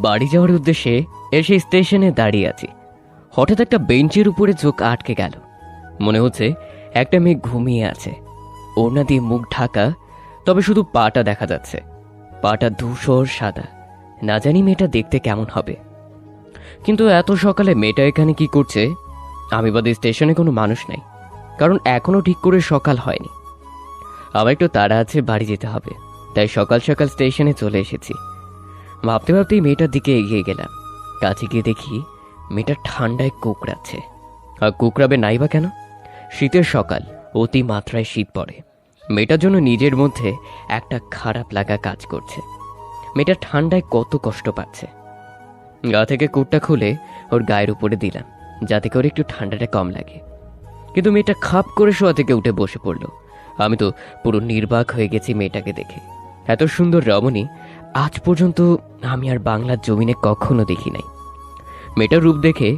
বাড়ি যাওয়ার উদ্দেশ্যে এসে স্টেশনে দাঁড়িয়ে আছি। হঠাৎ একটা বেঞ্চের উপরে চোখ আটকে গেল। মনে হচ্ছে একটা মেয়ে ঘুমিয়ে আছে, ওড়না দিয়ে মুখ ঢাকা, তবে শুধু পাটা দেখা যাচ্ছে। পাটা ধূসর সাদা। না জানি মেয়েটা দেখতে কেমন হবে। কিন্তু এত সকালে মেয়েটা এখানে কি করছে? আমি বাদে স্টেশনে কোনো মানুষ নাই, কারণ এখনো ঠিক করে সকাল হয়নি। আমার একটু তাড়া আছে, বাড়ি যেতে হবে, তাই সকাল সকাল স্টেশনে চলে এসেছি। ভাবতে ভাবতেই মেয়েটার দিকে এগিয়ে গেলাম। কাছে গিয়ে দেখি মেয়েটা ঠান্ডায় কুকড়াচ্ছে। আর কুকড়াবে নাই বা কেন? শীতের সকাল, অতি মাত্রায় শীত পড়ে। মেয়েটার জন্য নিজের মধ্যে একটা খারাপ লাগা কাজ করছে। মেয়েটা ঠান্ডায় কত কষ্ট পাচ্ছে। গা থেকে কোটটা খুলে ওর গায়ের উপরে দিলাম, যাতে করে একটু ঠান্ডাটা কম লাগে। কিন্তু মেয়েটা খাপ করে শোয়া থেকে উঠে বসে পড়ল। আমি তো পুরো নির্বাক হয়ে গেছি মেয়েটাকে দেখে। এত সুন্দর রমণী আজ পর্যন্ত আমি আর বাংলার জমিনে কখনো দেখি নাই। মেয়েটার রূপ দেখে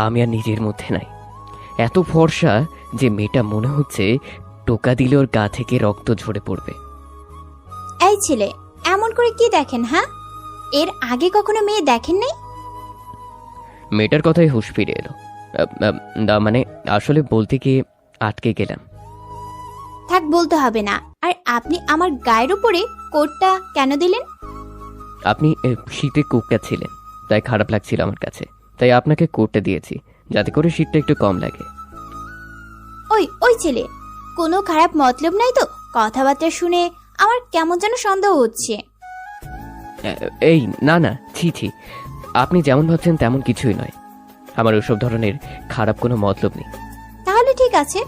আমি আর নিজের মধ্যে নাই। এত ফর্সা যে মেয়েটা মনে হচ্ছে টোকা দিলে ওর গা থেকে রক্ত ঝরে পড়বে। এই ছেলে, এমন করে কি দেখেন? হ্যাঁ, এর আগে কখনো মেয়ে দেখেন নাই? মেয়েটার কথাই হুঁশ ফিরে এলো। মানে আসলে বলতে গিয়ে আটকে গেলাম। থাক, বলতে হবে না। আর আপনি আমার গায়ের উপরে কোটটা কেন দিলেন? আপনি শীতে কুকটা ছিলেন, তাই খারাপ লাগছিল আমার কাছে, তাই আপনাকে কোটটা দিয়েছি, যাতে করে শীতটা একটু কম লাগে। ওই ছেলে, কোনো খারাপ মতলব নাই তো? কথাবার্তা শুনে আমার কেমন যেন সন্দেহ হচ্ছে। এই না না, ছি ছি, আপনি যেমন ভাবছেন তেমন কিছুই নয়। আমার ওসব ধরনের খারাপ কোনো মতলব নেই। তাহলে ঠিক আছে।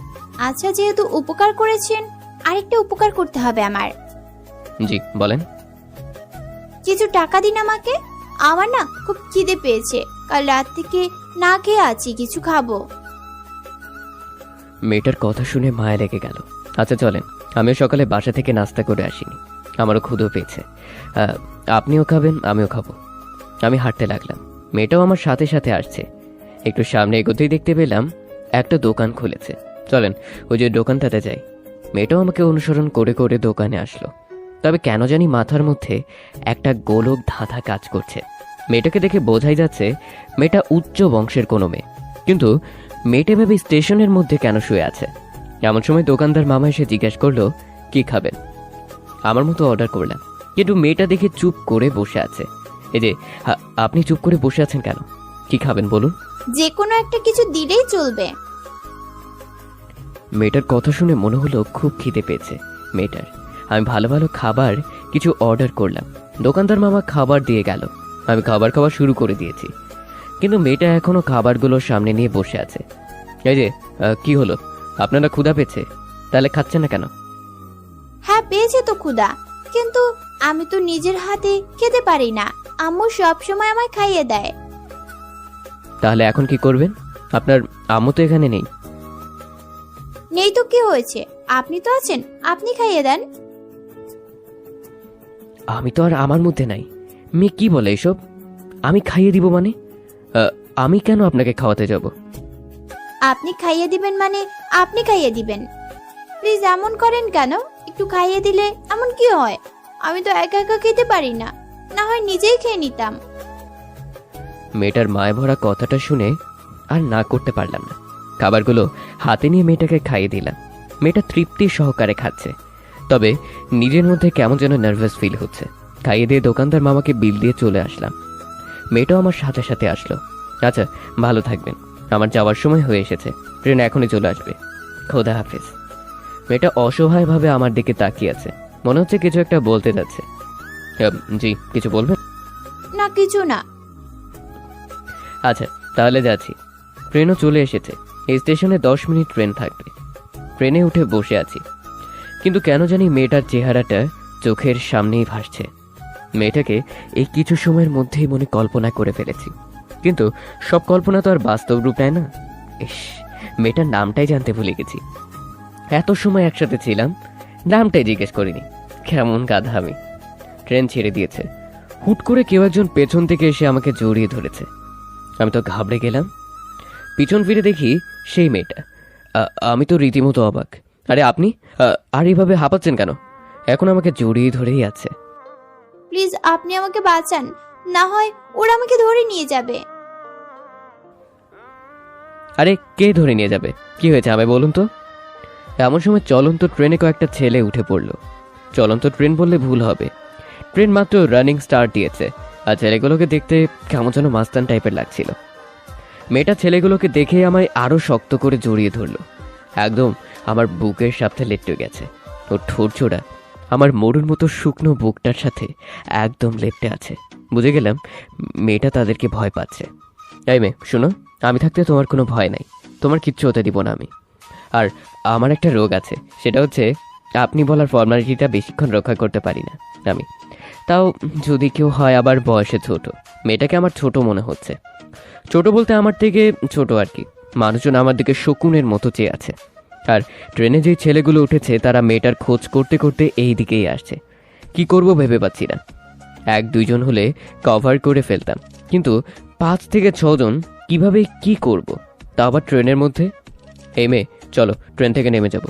আচ্ছা, যেহেতু উপকার করেছেন, আরেকটা উপকার করতে হবে আমার। জি বলেন। কিছু টাকা দিন আমাকে। আমার না খুব খিদে পেয়েছে, কাল রাত থেকে না খেয়ে আছি, কিছু খাবো। মেয়েটার কথা শুনে মায়া লেগে গেল। আচ্ছা চলেন, আমিও সকালে বাসা থেকে নাস্তা করে আসিনি, আমারও ক্ষুধা পেয়েছে। আপনিও খাবেন, আমিও খাবো। আমি হাঁটতে লাগলাম, মেয়েটাও আমার সাথে সাথে আসছে। একটু সামনে এগোতেই দেখতে পেলাম একটা দোকান খুলেছে। চলেন ওই যে দোকানটাতে যাই। মেয়েটাও আমাকে অনুসরণ করে করে দোকানে আসলো। তবে কেন জানি মাথার মধ্যে একটা গোলক ধাঁধা কাজ করছে। মেয়েটাকে দেখে বোঝাই যাচ্ছে মেয়েটা উচ্চ বংশের কোনো মেয়ে, কিন্তু মেয়েটা ভেবে স্টেশনের মধ্যে কেন শুয়ে আছে। এমন সময় দোকানদার মামা এসে জিজ্ঞাসা করলো, কি খাবেন? আমার মতো অর্ডার করলাম, কিন্তু মেয়েটা দেখে চুপ করে বসে আছে। এই যে আপনি চুপ করে বসে আছেন কেন? কি খাবেন বলুন? যে কোনো একটা কিছু দিলেই চলবে। মেয়েটার কথা শুনে মনে হলো খুব খিদে পেয়েছে মেয়েটার। আমি ভালো ভালো খাবার কিছু অর্ডার করলাম। দোকানদার মামা খাবার দিয়ে গেল। আমি খাবার খাওয়া শুরু করে দিয়েছি, কিন্তু মেয়েটা এখনো খাবারগুলোর সামনে নিয়ে বসে আছে। এই যে কি হলো, আপনারা ক্ষুধা পেয়েছে? তাহলে খাচ্ছেন না কেন? হ্যাঁ, পেয়েছে তো ক্ষুধা, কিন্তু আমি তো নিজের হাতে খেতে পারি না। আম্মু সব সময় আমায় খাইয়ে দেয়। তাহলে এখন কি করবেন? আপনার আম্মু তো এখানে নেই। নেই তো কি হয়েছে? আপনি তো আছেন, আপনি খাইয়ে দেন। আমি তো আর আমার মধ্যে নাই। মেয়ে কি বলে এসব? আমি খাইয়ে দিব মানে? আমি কেন আপনাকে খাওয়াতে যাব? আপনি খাইয়ে দিবেন মানে আপনি খাইয়ে দিবেন। প্লিজ এমন করেন কেন? একটু খাইয়ে দিলে এমন কি হয়? আমি তো একা একা খেতে পারি না, না হয় নিজেই খেয়ে নিতাম। মেয়েটার মায় ভরা কথাটা শুনে আর না করতে পারলাম না। খাবারগুলো হাতে নিয়ে মেয়েটাকে খাইয়ে দিলাম। মেয়েটা তৃপ্তি সহকারে খাচ্ছে, তবে নিজের মধ্যে কেমন যেন নার্ভাস ফিল হচ্ছে। খাইয়ে দিয়ে দোকানদার মামাকে বিল দিয়ে চলে আসলাম। মেয়েটাও আমার সাথে সাথে আসলো। আচ্ছা ভালো থাকবেন, আমার যাওয়ার সময় হয়ে এসেছে, ট্রেন এখনই চলে আসবে। খোদা হাফেজ। মেয়েটা অসহায়ভাবে আমার দিকে তাকিয়ে আছে, মনে হচ্ছে কিছু একটা বলতে যাচ্ছে। জি কিছু বলবেন? না, কিছু না। আচ্ছা তাহলে যাচ্ছি। ট্রেনও চলে এসেছে, এই স্টেশনে 10 মিনিট ট্রেন থাকবে। ট্রেনে উঠে বসে আছি, কিন্তু কেন জানি মেয়েটার চেহারাটা চোখের সামনেই ভাসছে। মেয়েটাকে এই কিছু সময়ের মধ্যেই মনে কল্পনা করে ফেলেছি, কিন্তু সব কল্পনা তো আর বাস্তব রূপ নেয় না। ইস, মেয়েটার নামটাই জানতে ভুলে গেছি। এত সময় একসাথে ছিলাম, নামটাই জিজ্ঞেস করিনি। কেমন গাধা আমি। ট্রেন ছেড়ে দিয়েছে, হুট করে কেউ একজন পেছন থেকে এসে আমাকে জড়িয়ে ধরেছে। আমি তো ঘাবড়ে গেলাম। পিছন ফিরে দেখি সেই মেয়েটা। আমি তো রীতিমতো অবাক। আরে আপনি আর এইভাবে হাঁপাচ্ছেন কেন? এখন আমাকে জড়িয়ে ধরেই আছে। প্লিজ আপনি আমাকে বাঁচান, না হয় ওরা আমাকে ধরে নিয়ে যাবে। আরে কে ধরে নিয়ে যাবে? কি হয়েছে আমায় বলুন তো। এমন সময় চলন্ত ট্রেনে কয়েকটা ছেলে উঠে পড়ল। চলন্ত ট্রেন বললে ভুল হবে, ট্রেন মাত্র রানিং স্টার্ট দিয়েছে, আর ছেলেগুলোকে দেখতে কেমন যেন মাস্তান টাইপের লাগছিল। মেয়েটা ছেলেগুলোকে দেখে আমায় আরো শক্ত করে জড়িয়ে ধরলো, একদম আমার বুকের সাথে লেপটে গেছে। ওর ঠোঁট জোড়া আমার মরুর মতো শুকনো বুকটার সাথে একদম লেপটে আছে। বুঝে গেলাম মেয়েটা তাদেরকে ভয় পাচ্ছে। এই মেয়ে শোনো, আমি থাকতে তোমার কোনো ভয় নাই, তোমার কিচ্ছু হতে দিব না আমি। আর আমার একটা রোগ আছে, সেটা হচ্ছে আপনি বলার ফর্মালিটিটা বেশিক্ষণ রক্ষা করতে পারি না আমি। তাও যদি কেউ হয় আবার বয়সে ছোট, মেয়েটাকে আমার ছোট মনে হচ্ছে। ছোট বলতে আমার থেকে ছোট আর কি। মানুষজন আমার দিকে শকুনের মতো চেয়ে আছে। আর ট্রেনে যে ছেলেগুলো উঠেছে তারা মেয়েটার খোঁজ করতে করতে এই দিকেই আসছে। কি করব ভেবে পাচ্ছি না। 1-2 জন হলে কভার করে ফেলতাম, কিন্তু 5 থেকে 6 জন কিভাবে কি করব, তা আবার ট্রেনের মধ্যে। এই মেয়ে চলো ট্রেন থেকে নেমে যাব।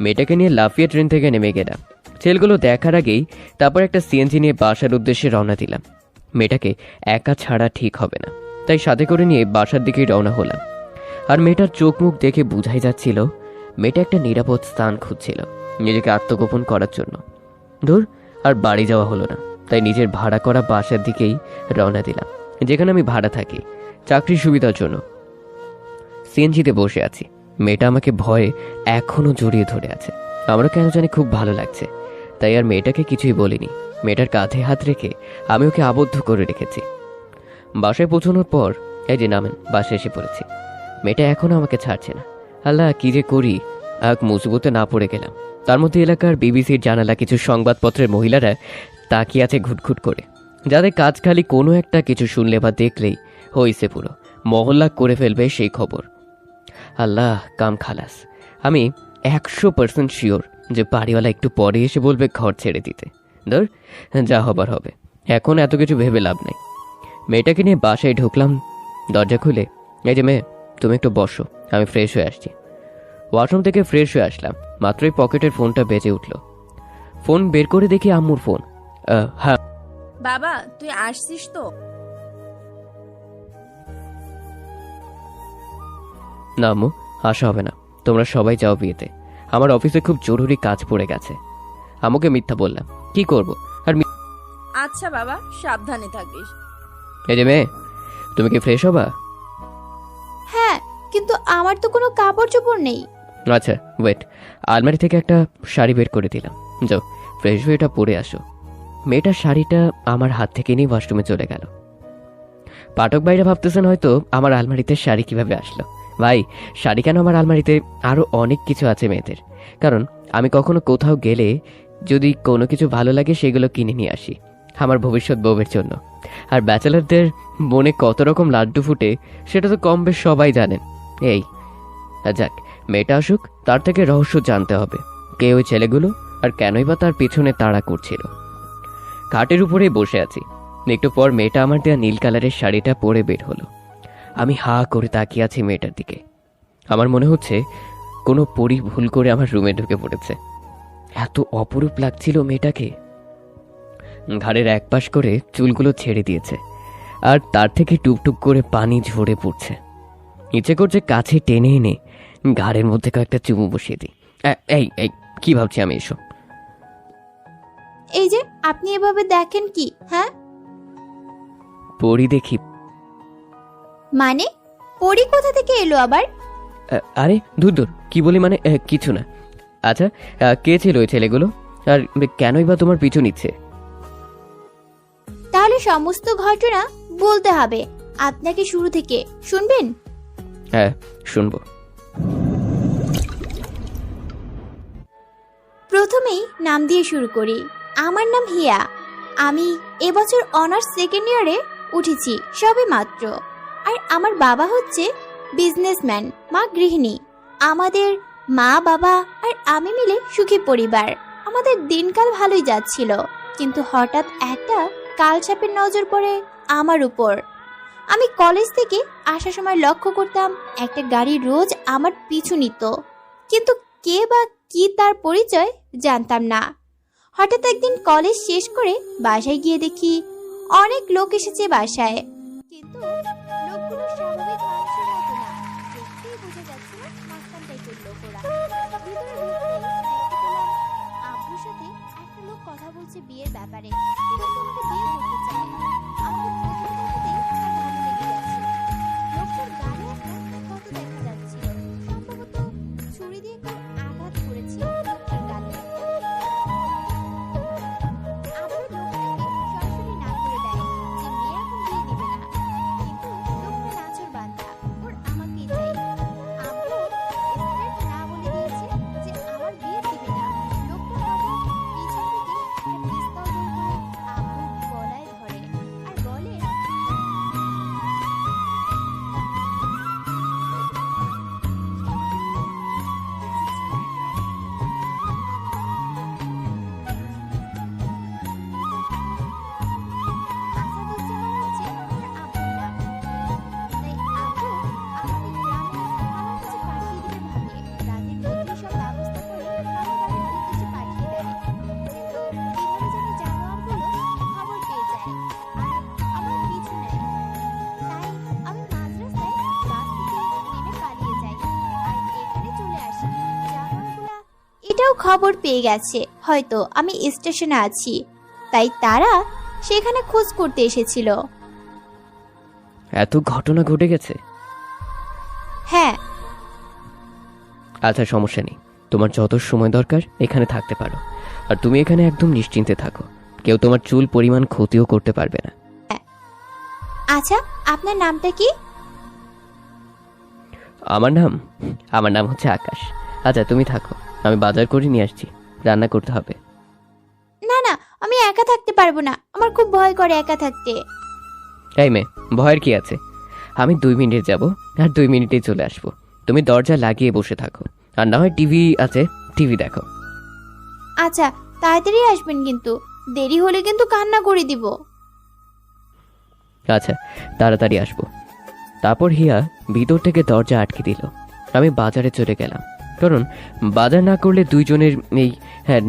মেয়েটাকে নিয়ে লাফিয়ে ট্রেন থেকে নেমে গেলাম। ছেলেগুলো দেখার আগেই তারপর একটা সিএনজি নিয়ে বাসার উদ্দেশ্যে রওনা দিলাম। মেয়েটাকে একা ছাড়া ঠিক হবে না, তাই সাথে করে নিয়ে বাসার দিকেই রওনা হলাম। আর মেয়েটার চোখ মুখ দেখে বোঝাই যাচ্ছিল মেয়েটা একটা নিরাপদ স্থান খুঁজছিল নিজেকে আত্মগোপন করার জন্য। ধুর, আর বাড়ি যাওয়া হলো না, তাই নিজের ভাড়া করা বাসার দিকেই রওনা দিলাম, যেখানে আমি ভাড়া থাকি চাকরির সুবিধার জন্য। সিএনজিতে বসে আছি, মেয়েটা আমাকে ভয়ে এখনো জড়িয়ে ধরে আছে। আমারও কেন জানি খুব ভালো লাগছে, তাই আর মেয়েটাকে কিছুই বলিনি। মেয়েটার কাঁধে হাত রেখে আমি ওকে আবদ্ধ করে রেখেছি। বাসায় পৌঁছানোর পর এই যে নামেন, বাসায় এসে পড়েছি। মেয়েটা এখনো আমাকে ছাড়ছে না। আল্লাহ, কি যে করি, এক মুসিবতে না পড়ে গেলাম। তার মধ্যে এলাকার বিবিসির জানালা কিছু সংবাদপত্রের মহিলারা তাকিয়ে আছে ঘুটঘুট করে, যাদের কাজ খালি কোনো একটা কিছু শুনলে বা দেখলেই হইছে পুরো মহল্লা করে ফেলবে সেই খবর। আল্লাহ, কাম খালাস। আমি 100% শিওর যে বাড়িওয়ালা একটু পরে এসে বলবে ঘর ছেড়ে দিতে। ধর, যা হবার হবে, এখন এত কিছু ভেবে লাভ নেই। মেয়েটাকে নিয়ে বাসায় ঢুকলাম। দরজা খুলে, এই যে মেয়ে তুমি একটু বসো, আমি ফ্রেশ হয়ে আসছি। ওয়াশরুম থেকে ফ্রেশ হয়ে আসলাম, মাত্রই পকেটের ফোনটা বেজে উঠল। ফোন বের করে দেখি আম্মুর ফোন। হ্যাঁ বাবা, তুই আসছিস তো? না আম্মু, আসা হবে না, তোমরা সবাই যাও বিয়েতে। আমার অফিসে খুব জরুরি কাজ পড়ে গেছে। আম্মুকে মিথ্যা বললাম, কি করব। আর আচ্ছা বাবা, সাবধানে থাকিস। এই যে মেয়ে, তুমি কি ফ্রেশ হবা? হ্যাঁ, কিন্তু আমার তো কোনো কাপড় চোপড় নেই। আচ্ছা ওয়েট, আলমারি থেকে একটা শাড়ি বের করে দিলাম, যাও ফ্রেশ হয়ে এটা পরে আসো। মেয়েটার শাড়িটা আমার হাত থেকে নিয়ে ওয়াশরুমে চলে গেল। পাঠক ভাইরা ভাবতেছেন হয়তো আমার আলমারিতে শাড়ি কিভাবে আসলো। ভাই, শাড়ি কেন আমার আলমারিতে, আরো অনেক কিছু আছে মেয়েদের। কারণ আমি কখনো কোথাও গেলে যদি কোনো কিছু ভালো লাগে সেগুলো কিনে নিয়ে আসি আমার ভবিষ্যৎ বউয়ের জন্য। আর ব্যাচেলারদের মনে কত রকম লাড্ডু ফুটে সেটা তো কম বেশ সবাই জানেন। এই যাক, মেয়েটা আসুক, তার থেকে রহস্য জানতে হবে, কে ওই ছেলেগুলো আর কেনই বা তার পিছনে তাড়া করছিল। খাটের উপরে বসে আছি, একটু পর মেয়েটা আমার দেওয়া নীল কালারের শাড়িটা পরে বের হলো। আমি হা করে তাকিয়ে আছি মেয়েটার দিকে। আমার মনে হচ্ছে কোনো পরী ভুল করে আমার রুমে ঢুকে পড়েছে, এত অপরূপ লাগছিল মেয়েটাকে। ঘাড়ের এক পাশ করে চুলগুলো ছেড়ে দিয়েছে, আর তার থেকে টুকটুক করে পানি ঝরে পড়ছে। ইচ্ছে করছে কাছে টেনে এনে ঘাড়ের মধ্যে কয়েকটা চুমু বসিয়ে দিই। এই এই কি ভাবছি আমি এসব? এই যে আপনি এভাবে দেখেন কি? হ্যাঁ পরী দেখি মানে, পরি কোথা থেকে এলো আবার? আরে দূর দূর, কি বলি মানে কিছু না। আচ্ছা, কে ছিল ওই ছেলেগুলো, আর কেনই বা তোমার পিছু নিচ্ছে? তাহলে সমস্ত ঘটনা বলতে হবে আপনাকে, শুরু থেকে শুনবেন? হ্যাঁ শুনবো। প্রথমেই নাম দিয়ে শুরু করি। আমার নাম হিয়া। আমি এবছর অনার্স সেকেন্ড ইয়ারে উঠেছি সবে মাত্র। আর আমার বাবা হচ্ছে বিজনেসম্যান, মা গৃহিণী। আমাদের মা বাবা আর আমি মিলে সুখী পরিবার। আমাদের দিনকাল ভালোই যাচ্ছিল, কিন্তু হঠাৎ একটা কালছাপের নজর পড়ে আমার উপর। আমি কলেজ থেকে আসার সময় লক্ষ্য করতাম একটা গাড়ি রোজ আমার পিছু নিত, কিন্তু কে বা কি তার পরিচয় জানতাম না। হঠাৎ একদিন কলেজ শেষ করে বাসায় গিয়ে দেখি অনেক লোক এসেছে বাসায়, কিন্তু লোকগুলো স্বাভাবিক মানুষের মতো না। দেখতেই বোঝা যাচ্ছিল মাস্তান টাইপের লোক ওরা। ভিতরে ঢুকতেই দেখতে পেলাম আব্বুর সাথে একটা লোক কথা বলছে বিয়ের ব্যাপারে। সে নাকি আমাকে বিয়ে করতে চায়। আমাকে প্রথম দেখাতেই তার ভালো লেগে যাচ্ছিল। লোকটার গালে একটা ক্ষত দেখা যাচ্ছিল, সম্ভবত ছুরি দিয়ে কেউ আঘাত করেছিল লোকটার গালে। আব্বু লোকটাকে সরাসরি না করে দেয় যে মেয়ে এখন বিয়ে দিবে না, কিন্তু লোকটা নাছোড়বান্দা, ওর আমাকেই চাই। আব্বু স্ট্রেট না বলে দিয়েছে যে আমার বিয়ে দিবে না। লোকটা হঠাৎ পিছন থেকে একটা পিস্তল বের করে আব্বুর গলায় ধরে আর বলে, আসাদুজ্জামান হচ্ছে আমার আব্বুর নাম। তাই আব্বু আমাকে গ্রামে আমার কাছে পাঠিয়ে দিতে ভাবে। রাতের মধ্যেই সব ব্যবস্থা করে আমার বাড়ির উদ্দেশ্যে পাঠিয়ে দেয়। কিন্তু কিভাবে জানি জানোয়ারগুলো খবর পেয়ে যায় আর আমার পিছু নেয়। তাই আমি মাঝ রাস্তায় বাস থেকে নেমে পালিয়ে যাই আর এখানে চলে আসি। জানোয়ারগুলা এটাও খবর পেয়ে গেছে হয়তো আমি স্টেশনে আছি, তাই তারা সেখানে খোঁজ করতে এসেছিল। এত ঘটনা ঘটে গেছে। হ্যাঁ, আচ্ছা, সমস্যা নেই। তোমার যত সময় দরকার এখানে থাকতে পারো। আর তুমি এখানে একদম নিশ্চিন্তে থাকো, কেউ তোমার চুল পরিমাণ ক্ষতিও করতে পারবে না। আচ্ছা আপনার নামটা কি? আমার নাম হচ্ছে আকাশ। আচ্ছা, তুমি থাকো, আমি বাজার করে নিয়ে আসছি, রান্না করতে হবে। না না, আমি একা থাকতে পারবো না, আমার খুব ভয় করে একা থাকতে। এই মেয়ে, ভয়ের কি আছে? আমি 2 মিনিটে যাব আর 2 মিনিটেই চলে আসবো। তুমি দরজা লাগিয়ে বসে থাকো, আর না হয় টিভি আছে, টিভি দেখো। আচ্ছা তাড়াতাড়ি আসবেন, কিন্তু দেরি হলে কিন্তু কান্না করে দিব। আচ্ছা, তাড়াতাড়ি আসবো। তারপর হিয়া ভিতর থেকে দরজা আটকে দিল। আমি বাজারে চলে গেলাম, কারণ বাজার না করলে দুইজনের এই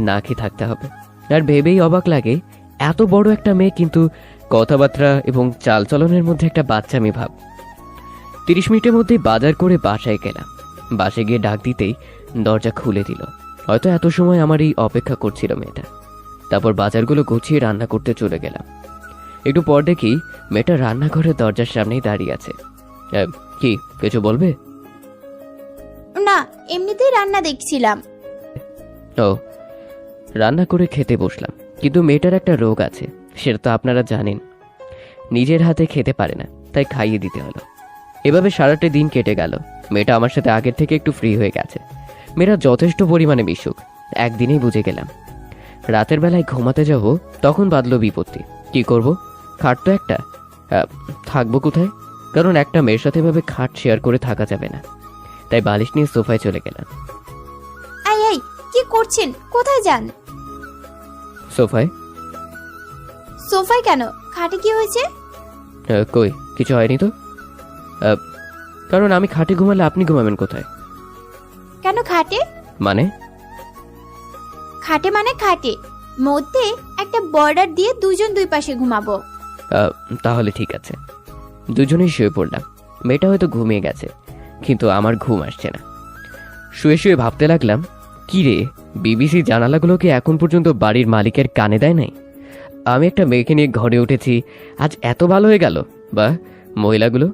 না খেয়ে থাকতে হবে। আর ভেবেই অবাক লাগে, এত বড় একটা মেয়ে কিন্তু কথাবার্তা এবং চালচলনের মধ্যে একটা বাচ্চামি ভাব। 30 মিনিটের মধ্যেই বাজার করে বাসায় গেলাম। বাসায় গিয়ে ডাক দিতেই দরজা খুলে দিল। হয়তো এত সময় আমারই অপেক্ষা করছিল মেয়েটা। তারপর বাজারগুলো গুছিয়ে রান্না করতে চলে গেলাম। একটু পর দেখি মেয়েটা রান্নাঘরের দরজার সামনেই দাঁড়িয়ে আছে। কি কিছু বলবে? না, এমনিতেই রান্না দেখছিলাম। ও, রান্না করে খেতে বসলাম। কিন্তু মেয়েটার একটা রোগ আছে, সেটা তো আপনারা জানেন। নিজের হাতে খেতে পারে না, তাই খাইয়ে দিতে হলো। এভাবে সারাটা দিন কেটে গেল। মেয়েটা আমার সাথে আগের থেকে একটু ফ্রি হয়ে গেছে। মেয়েরা যথেষ্ট পরিমাণে মিশুক, একদিনেই বুঝে গেলাম। রাতের বেলায় ঘুমাতে যাব, তখন বাঁধলো বিপত্তি। কি করব? খাট তো একটা, থাকবো কোথায়? কারণ একটা মেয়ের সাথে এভাবে খাট শেয়ার করে থাকা যাবে না। তাই বালিশ নিয়ে সোফায় চলে গেলাম। এই কি করছেন? কোথায় যান? সোফায়। সোফায় কেন? খাটে কি হয়েছে? কই কিছু হয়নি তো। কারণ আমি খাটে ঘুমালে আপনি ঘুমাবেন কোথায়? কেন খাটে? মানে? খাটে মানে খাটে, মধ্যে একটা বর্ডার দিয়ে দুজন দুই পাশে ঘুমাবো। তাহলে ঠিক আছে। দুজনেই শুয়ে পড়লাম। মেয়েটা হয়তো ঘুমিয়ে গেছে, কিন্তু আমার ঘুম আসছে না। শুয়ে শুয়ে ভাবতে লাগলাম, কি রে, বিবিসি জানালাগুলো কি এখন পর্যন্ত বাড়ির মালিকের কানে দেয় নাই? আমি একটা মেয়েকে নিয়ে ঘরে উঠেছি, আজ এত ভালো হয়ে গেল। বা মহিলাগুলো।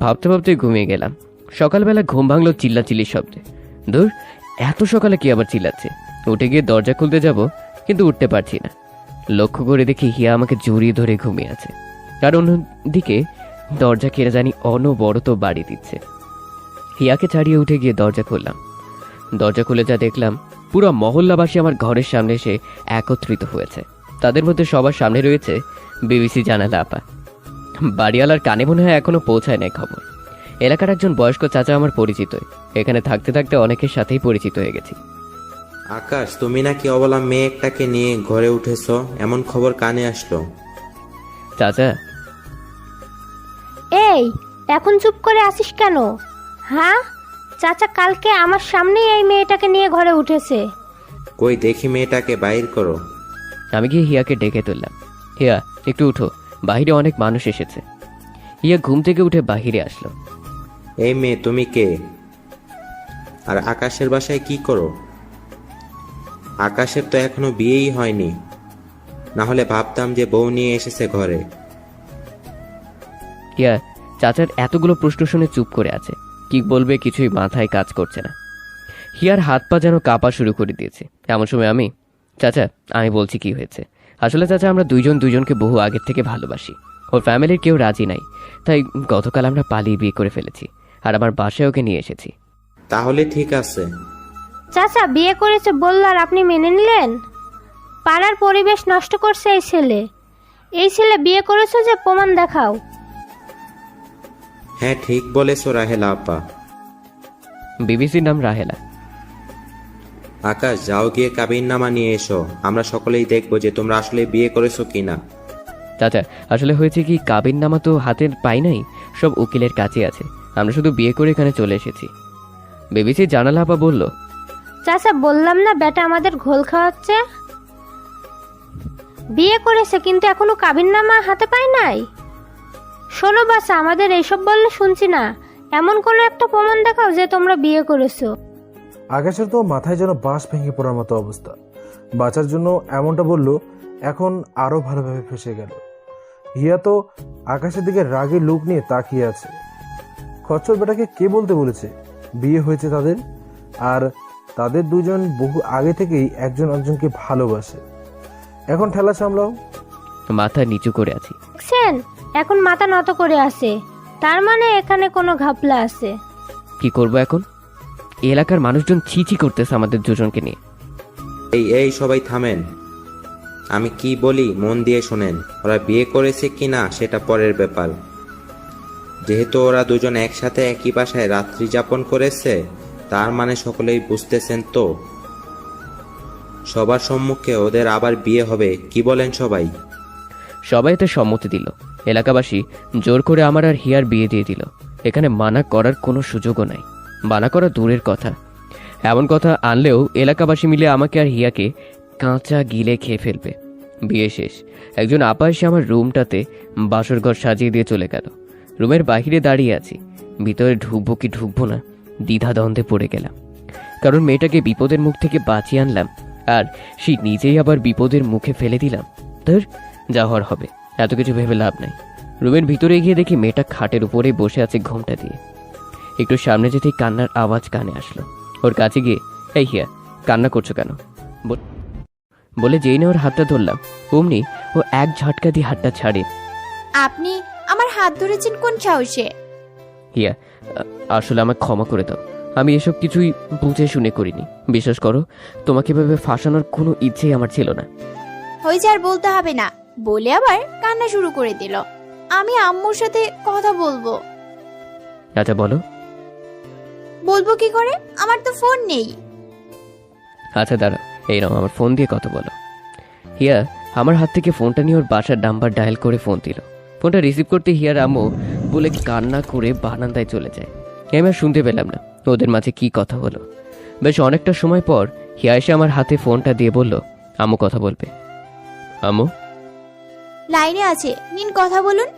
ভাবতে ভাবতে ঘুমিয়ে গেলাম। সকালবেলা ঘুম ভাঙলো চিল্লাচিল্লির শব্দে। ধুর, এত সকালে কি আবার চিল্লাচ্ছে? উঠে গিয়ে দরজা খুলতে যাব, কিন্তু উঠতে পারছি না। লক্ষ্য করে দেখি হিয়া আমাকে জড়িয়ে ধরে ঘুমিয়ে আছে, আর অন্যদিকে দরজা কেড়ে জানি অনবরত বাড়ি দিচ্ছে। হিয়াকে ছাড়িয়ে উঠে গিয়ে দরজা খুললাম। দরজা খুলে যা দেখলাম, পুরো মহল্লাবাসী আমার ঘরের সামনে এসে একত্রিত হয়েছে। তাদের মধ্যে সবার সামনে রয়েছে বিবিসি জানালা আপা। বাড়িওয়ালার কানে মনে হয় এখনো পৌঁছায় নাই খবর। এলাকার একজন বয়স্ক চাচা আমার পরিচিত। এখানে থাকতে থাকতে অনেকের সাথেই পরিচিত হয়ে গেছি। আকাশ, তুমি নাকি অবলা মেয়ে একটাকে নিয়ে ঘরে উঠেছ, এমন খবর কানে আসলো। চাচা। এই, এখন চুপ করে আসিস কেন? হ্যাঁ, চাচা কালকে আমার সামনেই এই মেয়েটাকে নিয়ে ঘরে উঠেছে। কই দেখি মেয়েটাকে, বাইর করো। আমি গিয়ে হিয়াকে ডেকে তুললাম। হিয়া একটু উঠো, বাহিরে অনেক মানুষ এসেছে। হিয়া ঘুম থেকে উঠে বাহিরে আসলো। এই মেয়ে তুমি কে? আর আকাশের বাসায় কি করো? আকাশের তো এখনো বিয়েই হয়নি, না হলে ভাবতাম যে বউ নিয়ে এসেছে ঘরে। হিয়া চাচার এতগুলো প্রশ্ন শুনে চুপ করে আছে, কি বলবে কিছুই মাথায় কাজ করছে না। হিয়ার হাত পা যেন কাঁপা শুরু করে দিয়েছে। এমন সময় চাচা আমি বলছি কি হয়েছে। আসলে চাচা আমরা দুইজনকে বহু আগের থেকে ভালোবাসি। ওর ফ্যামিলির কেউ রাজি নাই, তাই গতকাল আমরা পালিয়ে বিয়ে করে ফেলেছি, আর আমার বাসায় ওকে নিয়ে এসেছি। তাহলে ঠিক আছে। চাচা বিয়ে করেছে বলল আর আপনি মেনে নিলেন? পাড়ার পরিবেশ নষ্ট করছে এই ছেলে বিয়ে করেছে যে প্রমাণ দেখাও। হ্যাঁ ঠিক বলেছো রাহেলা আপা। বিবিসির নাম রাহেলা। আকাশ যাও গিয়ে কাবিননামা নিয়ে এসো, আমরা সকলেই দেখবো যে তোমরা আসলে বিয়ে করেছো কিনা। চাচা আসলে হয়েছে কি, কাবিননামা তো হাতের পাই নাই, সব উকিলের কাছে আছে। আমরা শুধু বিয়ে করে এখানে চলে এসেছি। বিবিসির জানালা আপা বলল, চাচা বললাম না বেটা আমাদের ঘোল খাওয়াচ্ছে। বিয়ে করেছে কিন্তু এখনো কাবিননামা হাতে পায় নাই। শোনো বাসা, আমাদের এইসব বললে শুনছি না, এমন কোনো একটা প্রমাণ দেখাও যে তোমরা বিয়ে করেছো। আকাশের তো মাথায় যেন বাঁশ ভেঙে পড়ার মতো অবস্থা। বাঁচার জন্য এমনটা বলল, এখন আরো ভালোভাবে ফেসে গেল। হিয়া তো আকাশের দিকে রাগে লুক নিয়ে তাকিয়ে আছে। খচ্চর বেটাকে কে বলতে বলেছে বিয়ে হয়েছে তাদের? আর তাদের দুজন বহু আগে থেকেই একজন একজনকে ভালোবাসে। এখন ঠেলা সামলাও। মাথা নিচু করে আছি। দেখছেন এখন মাথা নত করে আছে, তার মানে এখানে কোনো ঘাপলা আছে। কি করব এখন? এই এলাকার মানুষজন ছিছি করতেছে আমাদের দুজনকে নিয়ে। এই সবাই থামেন, আমি কি বলি মন দিয়ে শোনেন। ওরা বিয়ে করেছে কিনা সেটা পরের ব্যাপার। যেহেতু ওরা দুজন একসাথে একই বাসায় রাত্রি যাপন করেছে, তার মানে সকলেই বুঝতেছেন তো। সবার সম্মুখে ওদের আবার বিয়ে হবে, কি বলেন সবাই? সবাই এতে সম্মতি দিল। এলাকাবাসী জোর করে আমার আর হিয়ার বিয়ে দিয়ে দিল। এখানে মানা করার কোনো সুযোগও নাই, মানা করা দূরের কথা। এমন কথা আনলেও এলাকাবাসী মিলে আমাকে আর হিয়াকে কাঁচা গিলে খেয়ে ফেলবে। বিয়ে শেষ, একজন আপা এসে আমার রুমটাতে বাসরঘর সাজিয়ে দিয়ে চলে গেল। রুমের বাহিরে দাঁড়িয়ে আছি, ভিতরে ঢুকবো কি ঢুকবো না দ্বিধাদ্বন্দ্বে পড়ে গেলাম। কারণ মেয়েটাকে বিপদের মুখ থেকে বাঁচিয়ে আনলাম, আর সে নিজেই আবার বিপদের মুখে ফেলে দিলাম। ধর, যা হওয়ার হবে, এত কিছু ভেবে লাভ নাই। রুমের ভিতরে গিয়ে দেখি মেয়েটা খাটের উপরেই বসে আছে ঘোমটা দিয়ে। একটু সামনে যেতেই কান্নার আওয়াজ কানে আসলো। ওর কাছে গিয়ে, এই হিয়া কান্না করছো কেন বলে যেই না ওর হাতটা ধরলাম, অমনি ও এক ঝটকা দিয়ে হাতটা ছাড়ে। আপনি আমার হাত ধরেছেন কোন সাহসে? হিয়া আসলে আমাকে ক্ষমা করে দাও, আমি এসব কিছুই বুঝে শুনে করিনি। বিশ্বাস করো, তোমাকে ভেবে ফাঁসানোর কোনো ইচ্ছেই আমার ছিল না। হয়েছে আর বলতে হবে না, বলে আবার কান্না শুরু করে দিল। আমি আম্মুর সাথে কথা বলবো। আচ্ছা বলো। বলবো কি করে, আমার তো ফোন নেই। আচ্ছা দাঁড়াও, এই নাও আমার ফোন দিয়ে কথা বলো। হিয়া আমার হাত থেকে ফোনটা নিয়ে ওর বাসার নাম্বার ডায়াল করে ফোন দিল। ফোনটা রিসিভ করতে হিয়ার আম্মু বলে কান্না করে বারান্দায় চলে যায়। আমি আর শুনতে পেলাম না ওদের মাঝে কি কথা হলো। বেশ অনেকটা সময় পর হিয়া এসে আমার হাতে ফোনটা দিয়ে বলল, আম্মু কথা বলবে। আম্মু? লাইনে আছে, নিন কথা বলুন।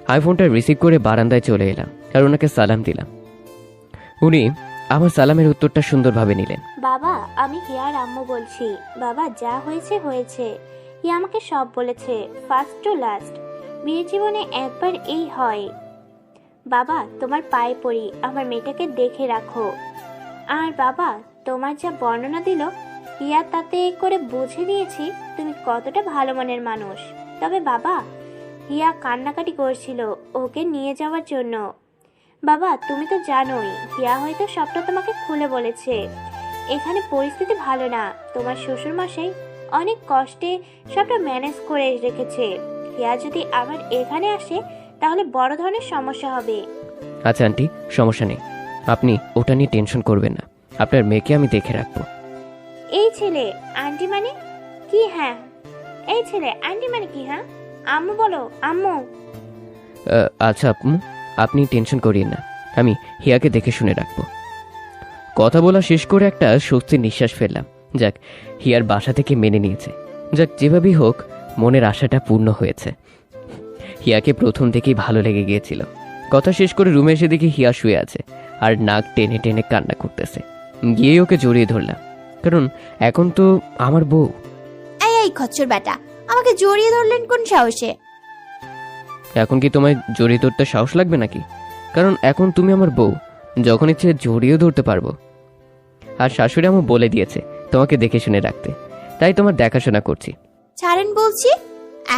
আমি ফোনটা রিসিভ করে বারান্দায় চলে এলাম আর ওনাকে সালাম দিলাম। উনি আমার সালামের উত্তরটা সুন্দরভাবে নিলেন। বাবা, আমি হিয়ার আম্মু বলছি। বাবা, যা হয়েছে হয়েছে। হিয়া আমাকে সব বলেছে, ফার্স্ট টু লাস্ট। বিয়ে জীবনে একবার এই হয়। বাবা, তোমার পায়ে পড়ি, আমার মেয়েটাকে দেখে রাখো। আর বাবা, তোমার যা বর্ণনা দিল হিয়া, তাতে করে বুঝে দিয়েছি তুমি কতটা ভালো মনের মানুষ। তবে বাবা, হিয়া কান্নাকাটি করছিল ওকে নিয়ে যাওয়ার জন্য। বাবা, তুমি তো জানোই হিয়া হয়তো সবটা তোমাকে খুলে বলেছে। এখানে পরিস্থিতি ভালো না, তোমার শ্বশুর মশাই অনেক কষ্টে সবটা ম্যানেজ করে রেখেছে। হিয়া যদি আবার এখানে আসে তাহলে বড় ধরনের সমস্যা হবে। আচ্ছা আন্টি, সমস্যা নেই, আপনি ওটা নিয়ে টেনশন করবেন না, আপনার মেয়েকে আমি দেখে রাখবো। এই ছেলে আন্টি মানে কি? হ্যাঁ, এই ছেলে আন্টি মানে কি? হ্যাঁ আম্মু বলো, আম্মু। আচ্ছা আপু, আপনি টেনশন করিয়েন না, আমি হিয়াকে দেখে শুনে রাখবো। কথা বলা শেষ করে একটা স্বস্তির নিঃশ্বাস ফেললাম। যাক, হিয়ার বাসা থেকে মেনে নিয়েছে। যাক, যেভাবেই হোক মনের আশাটা পূর্ণ হয়েছে। হিয়াকে প্রথম থেকেই ভালো লেগে গিয়েছিল। কথা শেষ করে রুমে এসে দেখি হিয়া শুয়ে আছে আর নাক টেনে টেনে কান্না করতেছে। গিয়ে ওকে জড়িয়ে ধরলাম, কারণ এখন তো আমার বউ। এই খচ্চর বেটা, আমাকে জড়িয়ে ধরলেন কোন সাহসে? এখন কি তোমায় জড়িয়ে ধরতে সাহস লাগবে নাকি? কারণ এখন তুমি আমার বউ, যখন ইচ্ছে জড়িয়ে ধরতে পারবো। আর শাশুড়ি আমু বলে দিয়েছে তোমাকে দেখে শুনে রাখতে, তাই তোমার দেখাশোনা করছি। ছাড়েন বলছি,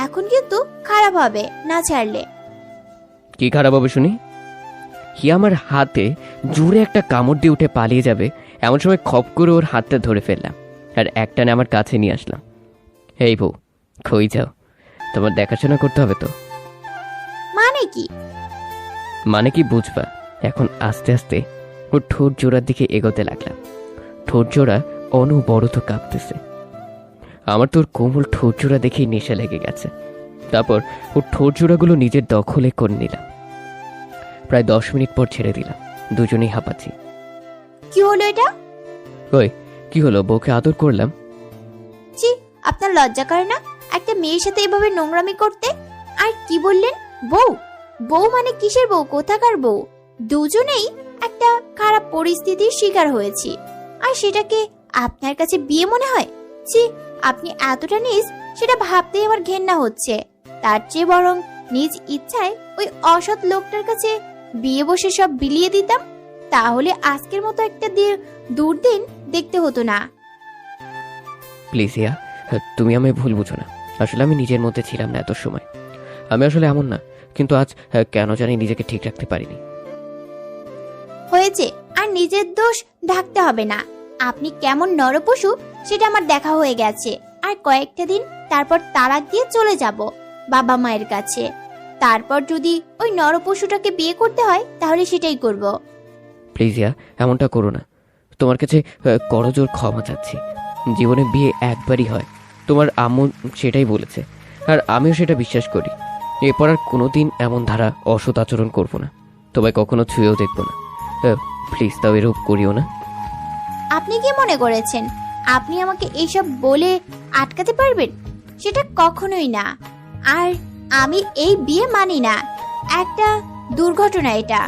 এখন কিন্তু খারাপ হবে না ছাড়লে। কি খারাপ হবে শুনি? হিয়া আমার হাতে জোরে একটা কামড় দিয়ে উঠে পালিয়ে যাবে, এমন সময় খপ করে ওর হাতটা ধরে ফেললাম আর একটানে আমার কাছে নিয়ে আসলাম। এই বউ, কই যাও? তোমার দেখাশোনা করতে হবে তো। মানে কি? মানে কি বুঝবা? এখন আস্তে আস্তে ওর ঠোঁট জোড়ার দিকে এগোতে লাগলাম। ঠোঁট জোড়া অনবরত কাঁপতেছে। আমার তোর কোমল ঠোঁট জোড়া দেখেই নেশা লেগে গেছে। তারপর ওর ঠোঁট জোড়াগুলো নিজের দখলে করে নিলাম। প্রায় 10 মিনিট পর ছেড়ে দিলাম। দুজনেই হাঁপাচ্ছি। কি হলো এটা? ওই কি হলো? বউকে আদর করলাম। জি, আপনার লজ্জা করে না একটা মেয়ের সাথে এভাবে নোংরামি করতে? আর কি বললেন? বউ? বউ মানে কিসের বউ? কোথাকার বউ? দুজনেই একটা খারাপ পরিস্থিতির শিকার হয়েছি, আর সেটাকে আপনার কাছে বিয়ে মনে হয়? জি, আপনি এতটা নিজ সেটা ভাবতেই আমার ঘেন্না হচ্ছে। তার চেয়ে বরং নিজ ইচ্ছায় ওই অসৎ লোকটার কাছে বিয়ে বসে সব বিলিয়ে দিতাম, তাহলে আজকের মতো একটা দুর্দিন দেখতে হতো না। প্লিজ হিয়া, তুমি আমায় ভুল বুঝো না। আসলে আমি নিজের মধ্যে ছিলাম না এত সময়। আমি আসলে এমন না, কিন্তু আজ কেন জানি নিজেকে ঠিক রাখতে পারিনি। হয়েছে, আর নিজের দোষ ঢাকতে হবে না। আপনি কেমন নরপশু সেটা আমার দেখা হয়ে গেছে। আর কয়েকটা দিন তারপর তালাক দিয়ে চলে যাব বাবা মায়ের কাছে। তারপর যদি ওই নরপশুটাকে বিয়ে করতে হয় তাহলে সেটাই করব। প্লিজ হিয়া, এমনটা করো না। তোমার কাছে করজোর ক্ষমা চাচ্ছি। জীবনে বিয়ে একবারই হয়, তোমার আম্মু সেটাই বলেছে, আর আমিও সেটা বিশ্বাস করি। এরপর আর কোনোদিন এমন ধারা অসৎ আচরণ করবো না, তোমায় কখনো ছুঁয়েও দেখবো না। প্লিজ তাও এরূপ করিও না। আপনি কি মনে করেছেন আপনি আমাকে এইসব বলে আটকাতে পারবেন? সেটা কখনোই না। আর আমি এই বিয়ে মানি না, একটা দুর্ঘটনা এটা।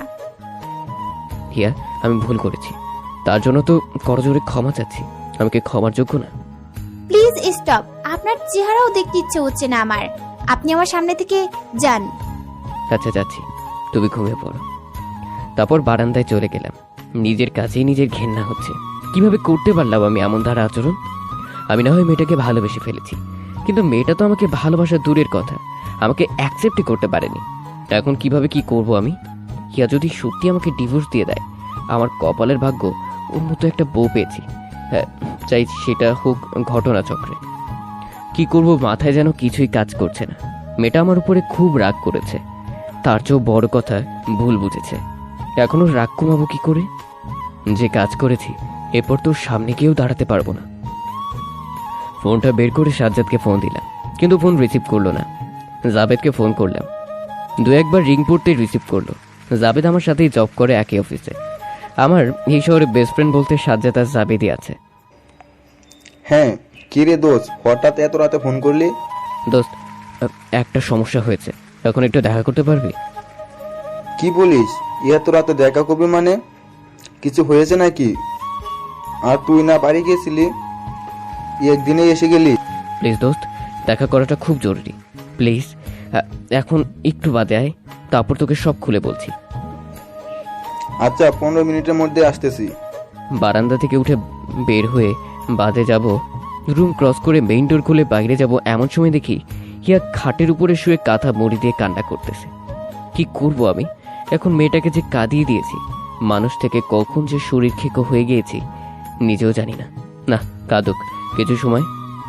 হিয়া, আমি ভুল করেছি, তার জন্য তো করজোরে ক্ষমা চাচ্ছি। আমি কি ক্ষমার যোগ্য না? Please stop. আপনার চেহারাও দেখতে ইচ্ছে হচ্ছে না আমার। আপনি আমার সামনে থেকে যান। আচ্ছা যাচ্ছি, তুমি ঘুমিয়ে পড়ো। তারপর বারান্দায় চলে গেলাম। নিজের কাছেই নিজের ঘেন্না হচ্ছে। কিভাবে করতে পারলাম আমি এমন ধারা আচরণ? আমি না হয় মেয়েটাকে ভালোবেসে ফেলেছি, কিন্তু মেয়েটা তো আমাকে ভালোবাসা দূরের কথা, আমাকে অ্যাকসেপ্টই করতে পারেনি। এখন কিভাবে কি করব আমি? হিয়া যদি সত্যি আমাকে ডিভোর্স দিয়ে দেয়, আমার কপালের ভাগ্য ওর মতো একটা বউ পেয়েছি। চাই সেটা হোক ঘটনা চক্রে। কি করব মাথায় যেন কিছুই কাজ করছে না। মেয়েটা আমার উপরে খুব রাগ করেছে, তার চেয়েও বড় কথা ভুল বুঝেছে। এখনো রাগ কমাবো কি করে? যে কাজ করেছি এরপর তোর সামনে গিয়েও দাঁড়াতে পারবো না। ফোনটা বের করে সাজ্জাদকে ফোন দিলাম, কিন্তু ফোন রিসিভ করলো না। জাবেদকে ফোন করলাম, 2-1বার রিং পড়তেই রিসিভ করলো। জাবেদ আমার সাথেই জব করে একই অফিসে। আমার এই শহরে বেস্ট ফ্রেন্ড বলতে সাজ্জাদ আর জাবেদই আছে। হ্যাঁ, কি রে দোস্ত, হঠাৎ এত রাতে ফোন করলি? দোস্ত, একটা সমস্যা হয়েছে, এখন একটু দেখা করতে পারবি? কি বলিস? এত রাতে দেখা করবি মানে? কিছু হয়েছে নাকি? আর তুই না বাড়ি গেছিলি, একদিনে এসে গেলি? প্লিজ দোস্ত, দেখা করাটা খুব জরুরি। প্লিজ এখন একটু বাদে আয়, তারপর তোকে সব খুলে বলছি। আচ্ছা, 15 মিনিটের মধ্যে আসতেছি। বারান্দা থেকে উঠে বের হয়ে বাদে যাব, রুম ক্রস করে মেইন ডোর খুলে বাইরে যাব, এমন সময় দেখি হিয়া খাটের উপরে শুয়ে কাঁথা মুড়ি দিয়ে কান্না করতেছে। কি করব আমি এখন? মেয়েটাকে যে কাঁদিয়ে দিয়েছি, মানুষ থেকে কখন যে শরীর খেকো হয়ে গিয়েছি নিজেও জানি না। না, কাঁদুক কিছু সময়,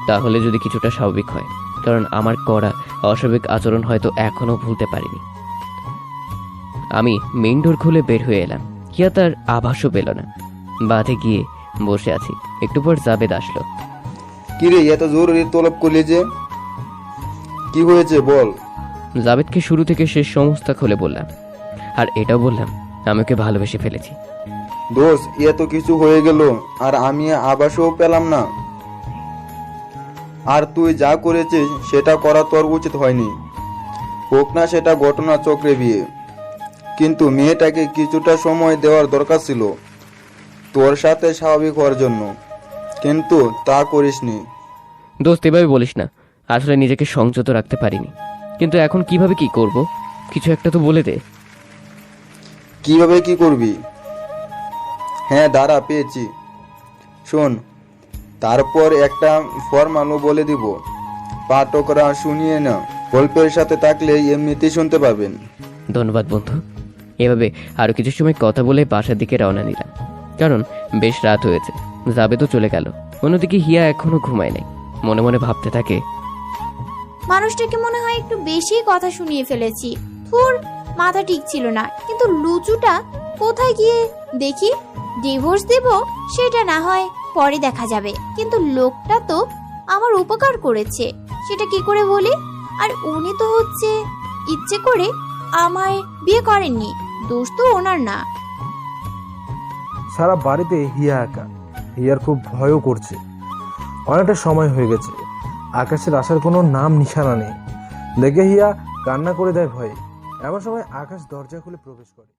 তাহলে যদি কিছুটা স্বাভাবিক হয়। কারণ আমার করা অস্বাভাবিক আচরণ হয়তো এখনো ভুলতে পারিনি। আমি মেইন ডোর খুলে বের হয়ে এলাম। হিয়া তার আভাসও পেল না। বাঁধে গিয়ে বসে আছি। একটু পর জাবেদ আসলো। কি রে, এত জরুরি তলব করলি যে? কি হয়েছে বল। জাবেদকে শুরু থেকে শেষ সমস্ত খুলে বললাম, আর এটাও বললাম আমি ওকে ভালোবেসে ফেলেছি। দোস্ত, এত কিছু হয়ে গেল আর আমি আবাসও পেলাম না। আর তুই যা করেছিস সেটা করা তোর উচিত হয়নি। হোক না সেটা ঘটনা চক্রে বিয়ে, কিন্তু মেয়েটাকে কিছুটা সময় দেওয়ার দরকার ছিল তোর সাথে স্বাভাবিক হওয়ার জন্য, কিন্তু তা করিসনি। দোস্ত এভাবে বলিস না, আসলে নিজেকে সংযত রাখতে পারিনি। কিন্তু এখন কিভাবে কি করব, কিছু একটা তো বলে দে। কিভাবে কি করবি? হ্যাঁ দাঁড়া, পেয়েছি, শোন। তারপর একটা ফরমালও বলে দিব, পাঠকরা শুনিয়ে না, গল্পের সাথে থাকলে এমনিতেই শুনতে পাবেন। ধন্যবাদ বন্ধু। এভাবে আরো কিছু সময় কথা বলে বাসার দিকে রওনা নিলাম, কারণ বেশ রাত হয়েছে। যাবে তো চলে গেল। অন্যদিকে হিয়া এখনো ঘুমায় নাই, মনে মনে ভাবতে থাকে, মানুষটাকে মনে হয় একটু বেশি কথা শুনিয়ে ফেলেছি। থুর, মাথা ঠিক ছিল না। কিন্তু লুচুটা কোথায় গিয়ে দেখি। ডিভোর্স দেব সেটা না হয় পরে দেখা যাবে, কিন্তু লোকটা তো আমার উপকার করেছে, সেটা কি করে বলি? আর উনি তো হচ্ছে ইচ্ছে করে আমায় বিয়ে করেননি, দোষ তো ওনার না। সারা বাড়িতে হিয়া একা। হিয়ার খুব ভয়ও করছে। অনেকটা সময় হয়ে গেছে, আকাশের আসার কোনো নাম নিশানা নেই। দেখে হিয়া কান্না করে দেয় ভয়ে। এমন সময় আকাশ দরজা খুলে প্রবেশ করে।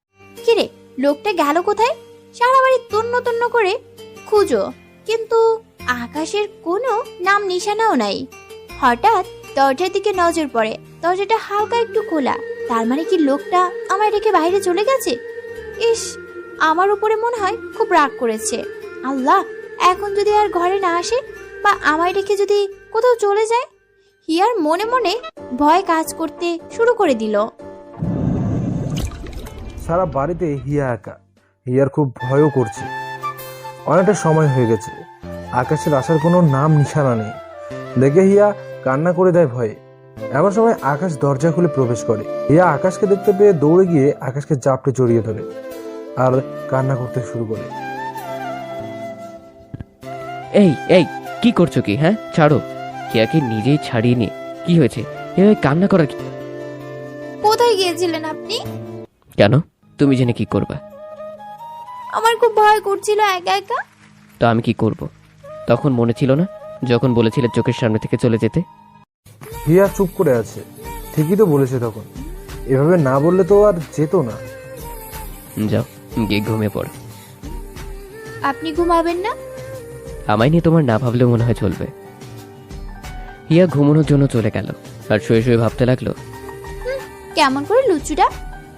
কিরে, লোকটা গেল কোথায়? সারা বাড়ি তন্ন তন্ন করে খুঁজো, কিন্তু আকাশের কোনো নাম নিশানাও নাই। হঠাৎ দরজার দিকে নজর পড়ে, দরজাটা হালকা একটু খোলা। তার মানে কি লোকটা আমায় রেখে বাইরে চলে গেছে? ইস, আমার উপরে মনে হয় খুব রাগ করেছে। আল্লাহ, এখন যদি আর ঘরে না আসে বা আমায় রেখে যদি কোথাও চলে যায়। হিয়ার মনে মনে ভয় কাজ করতে শুরু করে দিল। সারা বাড়িতে হিয়া একা। হিয়ার খুব ভয়ও করছে। অনেকটা সময় হয়ে গেছে, আকাশের আসার কোনো নাম নিশানা নেই। দেখে হিয়া কান্না করে দেয় ভয়ে। এমন সময় আকাশ দরজা খুলে প্রবেশ করে। হিয়া আকাশকে দেখতে পেয়ে দৌড়ে গিয়ে আকাশকে চাপটে জড়িয়ে ধরে আর কান্না করতে শুরু করে। এই এই কি করছো কি? হ্যাঁ ছাড়ো। হিয়াকে নিজেই ছাড়িয়ে নি। কি হয়েছে? এভাবে কান্না করার কি? কোথায় গিয়েছিলেন আপনি? কেন? তুমি জেনে কি করবা? আমার খুব ভয় করছিল একা একা। তো আমি কি করব? তখন মনে ছিল না যখন বলেছিলে চোখের সামনে থেকে চলে যেতে? হিয়া চুপ করে আছে। ঠিকই তো বলেছে তখন। এভাবে না বললে তো আর যেত না। যাও গিয়ে ঘুমিয়ে পড়ো। আপনি ঘুমাবেন না? আমায় নিয়ে তোমার না ভাবলেও মনে হয় চলবে। হিয়া ঘুমানোর জন্য চলে গেল আর শুয়ে শুয়ে ভাবতে লাগলো, কেমন করে লুচুটা?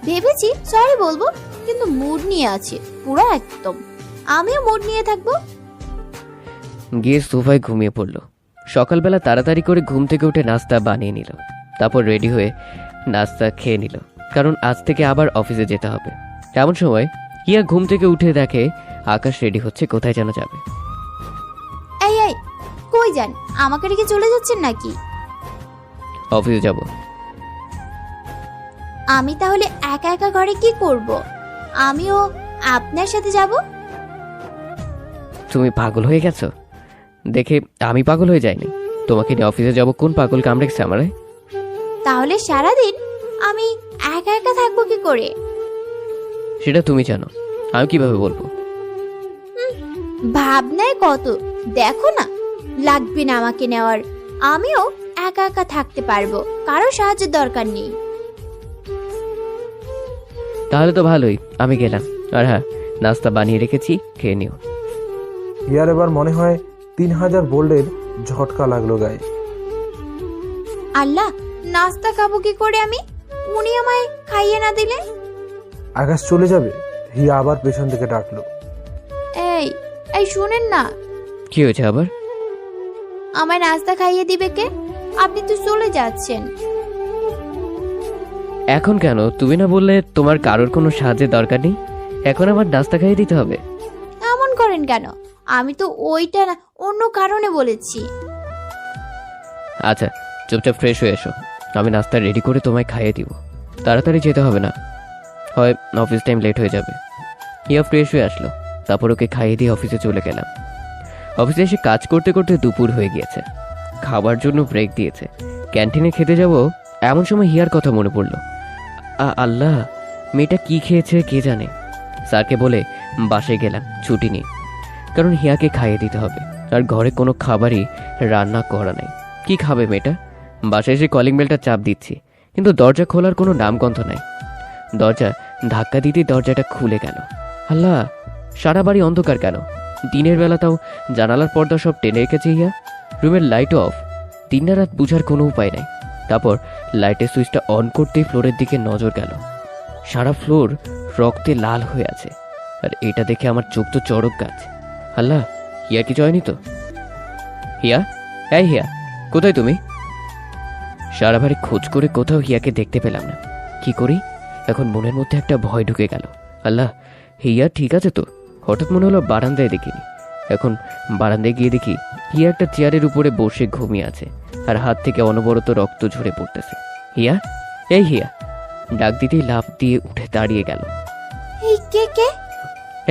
ভেবেছি সরি বলবো, কিন্তু মুড নিয়ে আছে পুরো একদম। আমিও মুড নিয়ে থাকবো। গিয়ে সোফায় ঘুমিয়ে পড়লো। সকালবেলা তাড়াতাড়ি করে ঘুম থেকে উঠে নাস্তা বানিয়ে নিল, তারপর রেডি হয়ে নাস্তা খেয়ে নিল, কারণ আজ থেকে আবার অফিসে যেতে হবে। এমন সময় হিয়া ঘুম থেকে উঠে দেখে আকাশ রেডি হচ্ছে, কোথায় যেন যাবে। এই এই, কই যান? আমাকে রেখে চলে যাচ্ছেন নাকি? অফিসে যাব। আমি তাহলে একা একা ঘরে কি করব? আমিও আপনার সাথে যাব। তুমি পাগল হয়ে গেছো? দেখে আমি পাগল হয়ে যাইনি। তোমাকে নিয়ে অফিসে যাব কোন পাগল কামড়েছে আমারে? তাহলে সারাদিন আমি একা একা থাকবো কি করে? সেটা তুমি জানো, আমি কিভাবে বলবো? ভাবনায় কত, দেখো না, লাগবে না আমাকে নেওয়ার। আমিও একা একা থাকতে পারবো, কারো সাহায্যের দরকার নেই। তাহলে তো ভালোই, আমি গেলাম। আর হ্যাঁ, নাস্তা বানিয়ে রেখেছি, খেয়ে নিও। হিয়ার এবার মনে হয় 3000 ভোল্টের ঝটকা লাগলো গায়ে। আল্লাহ, নাস্তা খাবো কি করে আমি? উনি আমায় খাইয়ে না দিলে? আকাশ চলে যাবে। হিয়া আবার পেছন থেকে ডাকলো। এই এই শুনেন না, কি হয়েছে আবার? আমায় নাস্তা খাইয়ে দিবে কে? আপনি তো চলে যাচ্ছেন। এখন কেন? তুমি না বললে তোমার কারোর কোনো সাহায্যের দরকার নেই? এখন আমার নাস্তা খাইয়ে দিতে হবে? এমন করেন কেন? আমি তো ওইটা না, অন্য কারণে বলেছি। আচ্ছা, চুপচাপ ফ্রেশ হয়ে এসো, আমি নাস্তা রেডি করে তোমায় খাইয়ে দিব। তাড়াতাড়ি যেতে হবে না, হয় অফিস টাইম লেট হয়ে যাবে। হিয়া ফ্রেশ হয়ে আসলো, তারপর ওকে খাইয়ে দিয়ে অফিসে চলে গেলাম। অফিসে এসে কাজ করতে করতে দুপুর হয়ে গিয়েছে। খাবার জন্য ব্রেক দিয়েছে, ক্যান্টিনে খেতে যাব। এমন সময় হিয়ার কথা মনে পড়লো। আল্লাহ, মেয়েটা কি খেয়েছে কে জানে। স্যারকে বলে বাসায় গেলাম, ছুটি নেই, কারণ হিয়াকে খাইয়ে দিতে হবে। আর ঘরে কোনো খাবারই রান্না করা নাই। কি খাবে মেয়েটা? বাসায় এসে কলিং বেলটা চাপ দিচ্ছি, কিন্তু দরজা খোলার কোনো নামগন্ধ নাই। দরজা ধাক্কা দিতেই দরজাটা খুলে গেল। আল্লাহ, সারা বাড়ি অন্ধকার কেন? দিনের বেলা তাও জানালার পর্দা সব টেনে রেখেছে হিয়া। রুমের লাইটও অফ। দিন না রাত বুঝার কোনো উপায় নাই। তারপর লাইটের সুইচটা অন করতেই ফ্লোরের দিকে নজর গেল। সারা ফ্লোর রক্তে লাল হয়ে আছে। আর এটা দেখে আমার চোখ তো চড়ক গাছ। আল্লাহ, হিয়া কিছু হয়নি তো? হিয়া, এই হিয়া, কোথায় তুমি? সারা বাড়ি খোঁজ করে কোথাও হিয়াকে দেখতে পেলাম না। কি করি এখন? মনের মধ্যে একটা ভয় ঢুকে গেল। আল্লাহ, হিয়া ঠিক আছে তো? হঠাৎ মনে হলো বারান্দায় দেখিনি। এখন বারান্দায় গিয়ে দেখি হিয়া একটা চেয়ারের উপরে বসে ঘুমিয়ে আছে, আর হাত থেকে অনবরত রক্ত ঝরে পড়তেছে। হিয়া, এই হিয়া! ডাক দিতেই লাফ দিয়ে উঠে দাঁড়িয়ে গেল। এই কে কে?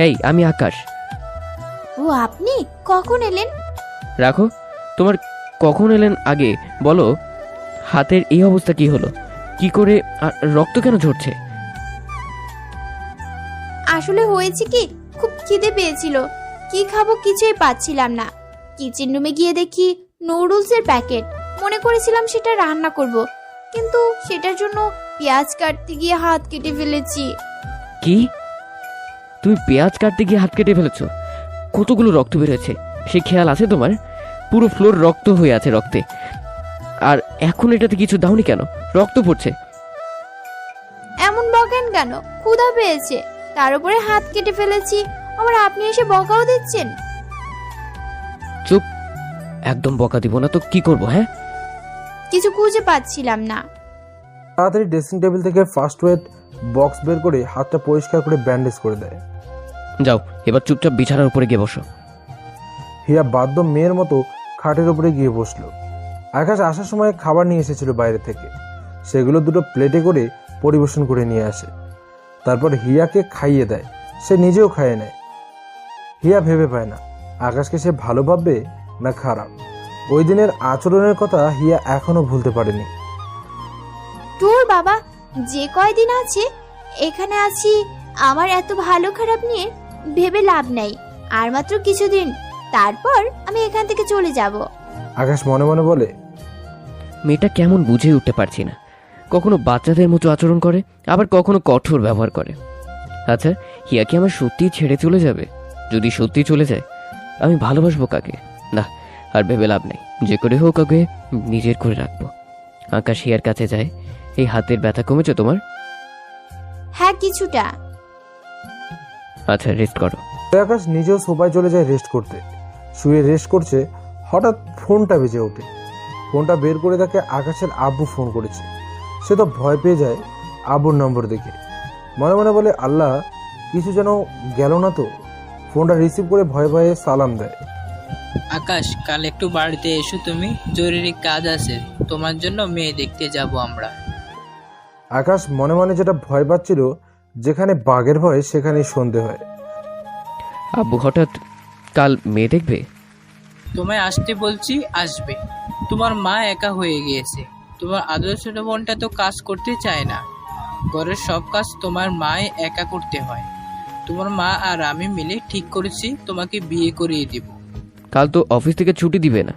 এই, আমি আকাশ। ও আপনি কখন এলেন? রাখো, তোমার কখন এলেন আগে বলো। হাতের এই অবস্থা কি হলো? কি করে? আর রক্ত কেন ঝরছে? আসলে হয়েছে কি, খুব খিদে পেয়েছিল, কি খাবো কিছুই পাচ্ছিলাম না। কিচেন রুমে গিয়ে দেখি নুডলসের প্যাকেট। মনে করেছিলাম সেটা রান্না করব, কিন্তু সেটার জন্য পেঁয়াজ কাটতে গিয়ে হাত কেটে ফেলেছি। কি? তুমি পেঁয়াজ কাটতে গিয়ে হাত কেটে ফেলেছো? কতগুলো রক্ত বেরোচ্ছে সে খেয়াল আছে তোমার? পুরো ফ্লোর রক্ত হয়ে আছে রক্তে। আর এখন এটাতে কিছু দাওনি কেন? রক্ত পড়ছে। এমন বকেন কেন? ক্ষুধা পেয়েছে, তার উপরে হাত কেটে ফেলেছি, আবার আপনি এসে বকাও দিচ্ছেন। চুপ, একদম বকা দিব না তো কি করব? হ্যাঁ, কিছু খুঁজে পাচ্ছিলাম না। তাড়াতাড়ি ড্রেসিং টেবিল থেকে ফার্স্ট ওয়েড বক্স বের করে হাতটা পরিষ্কার করে ব্যান্ডেজ করে দেয়। যাও এবার চুপচাপ বিছানার উপরে গিয়ে বসো। হিয়া বাধ্য মেয়ের মতো খাটের উপরে গিয়ে বসলো। আকাশ আসার সময় খাবার নিয়ে এসেছিল বাইরে থেকে, সেগুলো দুটো প্লেটে করে পরিবেশন করে নিয়ে আসে। তারপর হিয়াকে খাইয়ে দেয়, সে নিজেও খাইয়ে নেয়। হিয়া ভেবে পায় না আকাশকে সে ভালো ভাববে না খারাপ। ওই দিনের আচরণের কথা হিয়া এখনো ভুলতে পারেনি। তোর বাবা, যে কয়দিন আছে এখানে আছি, আমার এত ভালো খারাপ নিয়ে ভেবে লাভ নাই। আর মাত্র কিছুদিন, তারপর আমি এখান থেকে চলে যাব। আকাশ মনে মনে বলে, মেয়েটা কেমন বুঝে উঠতে পারছি না। কখনো বাচ্চাদের মতো আচরণ করে, আবার কখনো কঠোর ব্যবহার করে। আচ্ছা, হিয়া কি আমার সত্যিই ছেড়ে চলে যাবে? যদি সত্যি চলে যায়, আমি ভালোবাসবো কাকে? না, আর ভেবে লাভ নেই। যে করে হোক আগে নিজের করে রাখবো। আকাশ হিয়ার কাছে যায়। এই হাতের ব্যথা কমেছে তোমার? হ্যাঁ, কিছুটা। আচ্ছা, রেস্ট করো। আকাশ নিজেও সোফায় চলে যায় রেস্ট করতে। শুয়ে রেস্ট করছে, হঠাৎ ফোনটা বেজে ওঠে। ফোনটা বের করে দেখে আকাশের আব্বু ফোন করেছে। সে তো ভয় পেয়ে যায় আব্বুর নম্বর দেখে। মনে মনে বলে, আল্লাহ, কিছু যেন গেল না তো। ফোনটা রিসিভ করে ভয়ে ভয়ে সালাম দেয়। আকাশ, কাল একটু বাড়িতে এসো তুমি, জরুরি কাজ আছে তোমার জন্য, মেয়ে দেখতে যাব আমরা। আকাশ মনে মনে যেটা ভয় পাচ্ছিল, যেখানে বাঘের ভয় সেখানেই সন্ধে হয়। আব্বু হঠাৎ কাল মেয়ে দেখবে? তোমায় আসতে বলছি, আসবে। তোমার মা একা হয়ে গিয়েছে। তোমার আদর ছোট বোনটা তো কাজ করতে চায় না। ঘরের সব কাজ তোমার মাই একা করতে হয়। তোমার মা আর আমি মিলে ঠিক করেছি তোমাকে বিয়ে করিয়ে দিব। কাল তো অফিস থেকে ছুটি দিবে না।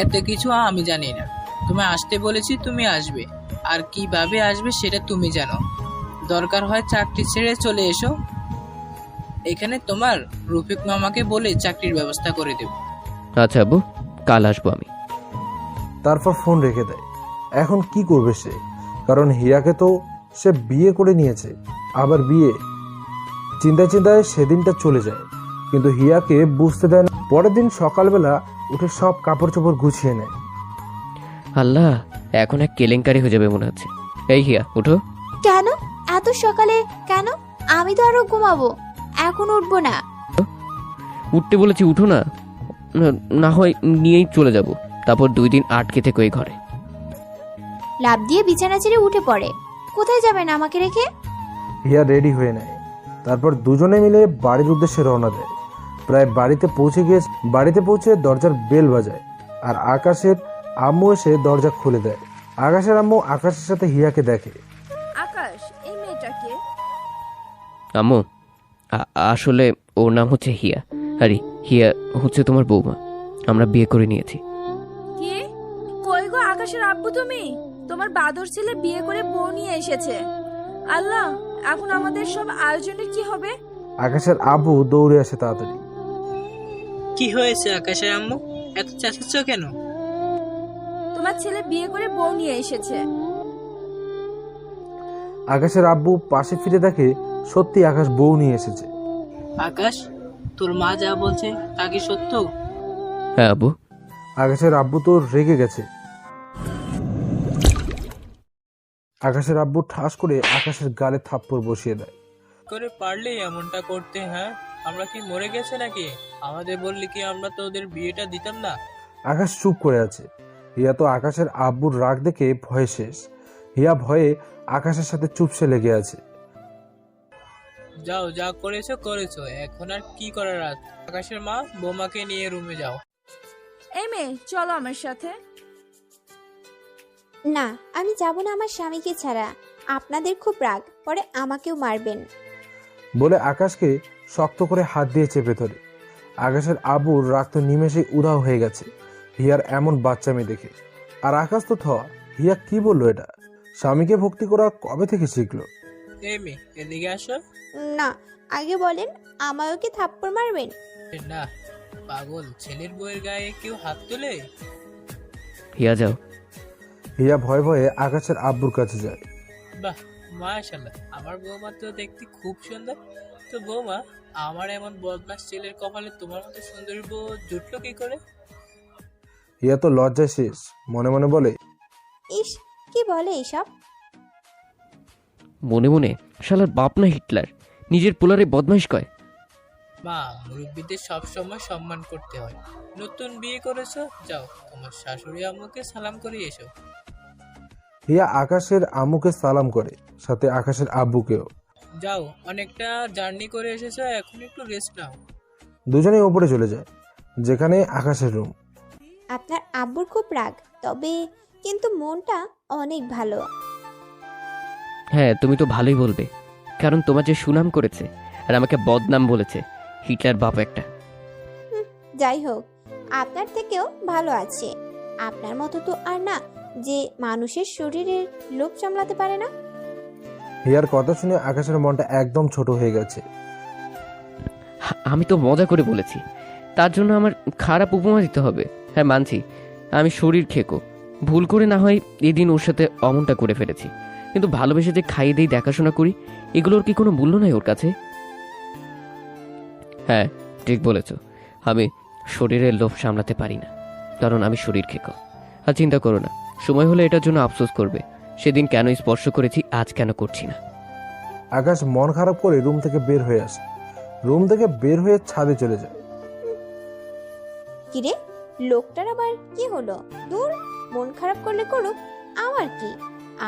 এত কিছু আমি জানি না। তুমি আসতে বলেছি, তুমি আসবে। আর কিভাবে আসবে সেটা তুমি জানো। দরকার হয় চাকরি ছেড়ে চলে এসো। এখানে তোমার রফিক মামাকে বলে চাকরির ব্যবস্থা করে দেব। আচ্ছা আব্বু, কাল আসবো আমি। তারপর ফোন রেখে দেয়। এখন কি করবে সে? কারণ হিয়াকে তো সে বিয়ে করে নিয়েছে, আবার বিয়ে। চিন্তায় চিন্তায় সেদিনটা চলে যায়, কিন্তু হিয়াকে বুঝতে দেয় না। পরের দিন সকালবেলা উঠে সব কাপড় চোপড় গুছিয়ে নেয়। আল্লাহ, এখন এক কেলেঙ্কারি হয়ে যাবে মনে হচ্ছে। এই হিয়া, উঠো। কেন এত সকালে? কেন? আমি তো আরো ঘুমাবো, এখন উঠবো না। উঠতে বলেছি, উঠো না। না হয় নিয়েই চলে যাব, তারপর 2 দিন আটকে থেকো এই ঘরে। লাফ দিয়ে বিছানা ছেড়ে উঠে পড়ে। কোথায় যাবেন আমাকে রেখে? হিয়া রেডি হয়ে নেয়। তারপর দুজনে মিলে বাড়ির উদ্দেশ্যে রওনা দেয়। প্রায় বাড়িতে পৌঁছে দরজার বেল বাজায়, আর আকাশের আম্মু এসে দরজা খুলে দেয়। আকাশের আম্মু আকাশের সাথে হিয়াকে দেখে। আকাশ, এই মেয়েটাকে? আম্মু, আসলে ওর নাম হচ্ছে হিয়া। আরে হিয়া হচ্ছে তোমার বৌমা, আমরা বিয়ে করে নিয়েছি। কি? কই গো আকাশের আব্বু, তুমি? তোমার বাদর ছেলে বিয়ে করে বউ নিয়ে এসেছে। আল্লাহ, এখন আমাদের সব আয়োজনের কি হবে? আকাশের আব্বু দৌড়ে আসে তাড়াতাড়ি। কি হয়েছে আকাশের আম্মু, এত চেঁচাচ্ছ কেন? তোমার ছেলে বিয়ে করে বউ নিয়ে এসেছে। আকাশের আব্বু পাশে ফিরে দেখে সত্যি আকাশ বউ নিয়ে এসেছে। আকাশ, তোর মা যা বলছে তা কি সত্য? হ্যাঁ আব্বু। আকাশের আব্বু তো রেগে গেছে। আকাশের আব্বু ঠাস করে আকাশের গালে থাপ্পড় বসিয়ে দেয়। করে পারলে এমনটা করতে? হ্যাঁ, আমরা কি মরে গেছে নাকি? আমাদের বললি কি আমরা তোদের বিয়েটা দিতাম না? আকাশ চুপ করে আছে। হিয়া তো আকাশের আব্বুর রাগ দেখে ভয়ে শেষ। হিয়া ভয়ে আকাশের সাথে চুপসে লেগে আছে। যাও, যা করেছো করেছো, এখন আর কি করার আছে? আকাশের মা, বৌমাকে নিয়ে রুমে যাও। এই মেয়ে, চলো আমার সাথে। না, আমি যাব না আমার স্বামীকে ছাড়া। আপনাদের খুব রাগ, পরে আমাকেও মারবেন। বলে আকাশকে শক্ত করে হাত দিয়ে চেপে ধরে। আকাশের আব্বুর রাগ তো নিমেষেই উধাও হয়ে গেছে হিয়ার এমন বাচ্চামি দেখে। আর আকাশ তো হিয়া কি বললো এটা? স্বামীকে ভক্তি করা কবে থেকে শিখলো? এই মেয়ে, এদিকে আসো। না, আগে বলেন, আমারও কি থাপ্পড় মারবেন? না, পাগল ছেলের বউয়ের গায়ে কেউ হাত তোলে? হিয়া যাও। হিয়া ভয়ে ভয়ে আকাশের আব্বুর কাছে যায়। বাহ, মাশাআল্লাহ, আমার বৌমা তো দেখতে খুব সুন্দর। তো বৌমা, আমার এমন বদমাস ছেলের কপালে তোমার মতো সুন্দরী বউ জুটলো কি করে? হিয়া তো লজ্জায় শেষ, মনে মনে বলে, ইস, কি বলে এসব? মনে মনে শালার বাপ না হিটলার, নিজের পোলারে বদমাইশ কয়। মা, মুরব্বীদের সবসময় সম্মান করতে হয়। নতুন বিয়ে করেছো, যাও তোমার শাশুড়ি আম্মুকে সালাম করে এসো। হিয়া আকাশের আম্মুকে সালাম করে, সাথে আকাশের আব্বুকেও। যাও, অনেকটা জার্নি করে এসেছো, এখন একটু রেস্ট নাও। দুজনেই ওপরে চলে যায়, যেখানে আকাশের রুম। আপনার আব্বুর খুব রাগ, তবে কিন্তু মনটা অনেক ভালো। হ্যাঁ, তুমি তো ভালোই বলবে, কারণ তোমার যে সুনাম করেছে আর আমাকে বদনাম বলেছে, হিটলার বাপ একটা। যাই হোক, আপনার থেকেও ভালো আছে। আপনার মতো তো আর না যে মানুষের শরীরের লোভ সামলাতে পারে না। হিয়ার কথা শুনে আকাশের মনটা একদম ছোট হয়ে গেছে। আমি তো মজা করে বলেছি, তার জন্য আমার খারাপ উপমা দিতে হবে? হ্যাঁ মানছি, আমি শরীর খেকো, ভুল করে না হয় এদিন ওর সাথে অমনটা করে ফেলেছি, কিন্তু ভালোবেসে যে খাইয়ে দিই, দেখাশোনা করি, এগুলোর কি কোনো মূল্য নাই ওর কাছে? হ্যাঁ ঠিক বলেছ, আমি শরীরের লোভ সামলাতে পারি না, কারণ আমি শরীর খেকো। আর চিন্তা করো না, সময় হলে এটার জন্য আফসোস করবে, সেদিন কেন স্পর্শ করেছি, আজ কেন করছি না। আকাশ মন খারাপ করে রুম থেকে বের হয়ে আসে। রুম থেকে বের হয়ে ছাদে চলে যায়। কিরে, লোকটার আবার কি হলো? দূর, মন খারাপ করলে করুক, আমার কি?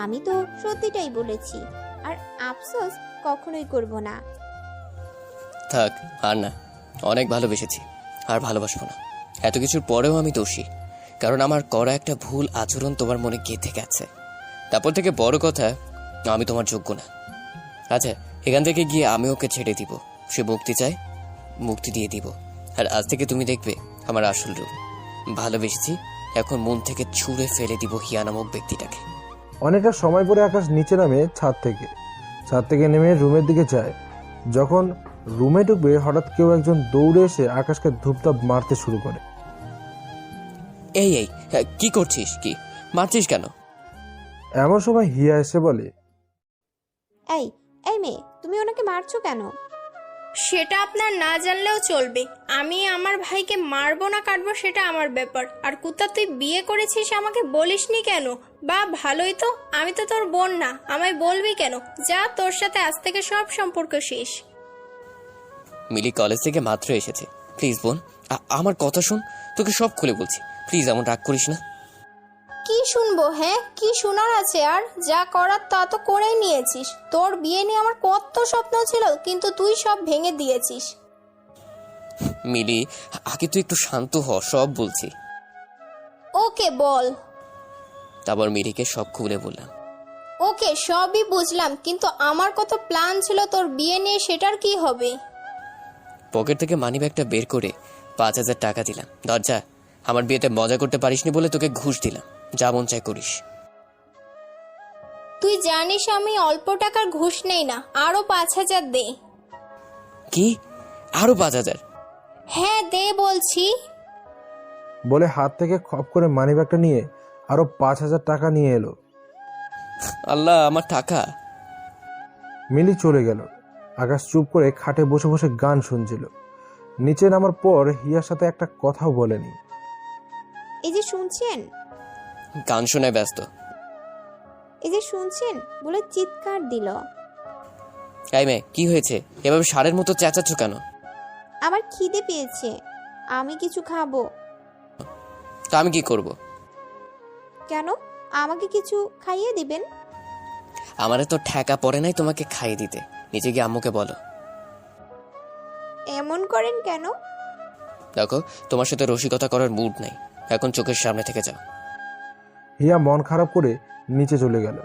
আমি তো সত্যিটাই বলেছি, আর আফসোস কখনোই করব না। থাক, আর না, অনেক ভালোবেসেছি, আর ভালোবাসবো না। এত কিছুর পরেও আমি দোষী, কারণ আমার করা একটা ভুল আচরণ তোমার মনে গেঁথে গেছে। তারপর থেকে বড় কথা, আমি তোমার যোগ্য না। আচ্ছা, এখান থেকে গিয়ে আমি ওকে ছেড়ে দিব, সে মুক্তি চায়, মুক্তি দিয়ে দিব। আর আজ থেকে তুমি দেখবে আমার আসল রূপ। ভালোবেসেছি, এখন মন থেকে ছুঁড়ে ফেলে দিব হিয়া নামক ব্যক্তিটাকে। অনেকটা সময় পরে আকাশ নিচে নামে ছাদ থেকে নেমে রুমের দিকে যায়। যখন রুমে ঢুকবে, হঠাৎ কেউ একজন দৌড়ে এসে আকাশকে ধূপধাপ মারতে শুরু করে। এই এই, কি করছিস? কি মারছিস কেন? এমন সময় হিয়া এসে বলে, এই এই মেয়ে, তুমি ওনাকে মারছো কেন? সেটা আপনার না জানলেও চলবে। আমি আমার ভাইকে মারবো না কাটবো সেটা আমার ব্যাপার। আর কুত্তা, তুই বিয়ে করেছিস আমাকে বলিসনি কেন? বা ভালোই তো, আমি তো তোর বোন না, আমায় বলবি কেন? যা, তোর সাথে আজ থেকে সব সম্পর্ক শেষ। মিলি কলেজ থেকে মাত্র এসেছে, প্লিজ বোন আমার কথা শুন, তোকে সব খুলে বলছি, প্লিজ এমন রাগ করিস না। কি শুনবো? হ্যাঁ, কি শোনার আছে? আর যা করার তা তো করেই নিয়েছিস। তোর বিয়ে নিয়ে আমার কত স্বপ্ন ছিল, কিন্তু তুই সব ভেঙে দিয়েছিস। মিলি, আগে তুই একটু শান্ত হ, সব বলছি। ওকে বল। তারপর মিলিকে সব খুলে বললাম। ওকে, সবই বুঝলাম, কিন্তু আমার কত প্ল্যান ছিল তোর বিয়ে নিয়ে, সেটার কি হবে? পকেট থেকে মানিব্যাগটা বের করে 5,000 টাকা দিলাম, দরজা। আমার বিয়েতে মজা করতে পারিসনি বলে তোকে ঘুষ দিলাম, যা মন চাই করিস। তুই জানিস আমি অল্প টাকার ঘুষ নেই না, আরো 5,000 দে। কি? আরো 5,000? হ্যাঁ দে বলছি। বলে হাত থেকে খপ করে মানিব্যাগটা নিয়ে আরো 5,000 টাকা নিয়ে এলো। আল্লাহ, আমার টাকা। মিলি চলে গেল। আকাশ চুপ করে খাটে বসে বসে গান শুনছিল। নিচে নামার পর হিয়ার সাথে একটা কথাও বলেনি। এই যে শুনছেন, গান শোনায় ব্যস্ত। এই যে শুনছেন বলে চিৎকার দিল। এই মেয়ে, কি হয়েছে? এভাবে ষাঁড়ের মতো চেঁচাচ্ছ কেন? আমার খিদে পেয়েছে, আমি কিছু খাবো। তা আমি কি করব? কেন, আমাকে কিছু খাইয়ে দিবেন? আমারে তো ঠেকা পড়ে নাই তোমাকে খাইয়ে দিতে। নিচে গিয়ে আম্মুকে বলো। এমন করেন কেন? দেখো, তোমার সাথে রসিকতা করার মুড নাই, এখন চোখের সামনে থেকে যাও। হিয়া মন খারাপ করে নিচে চলে গেল।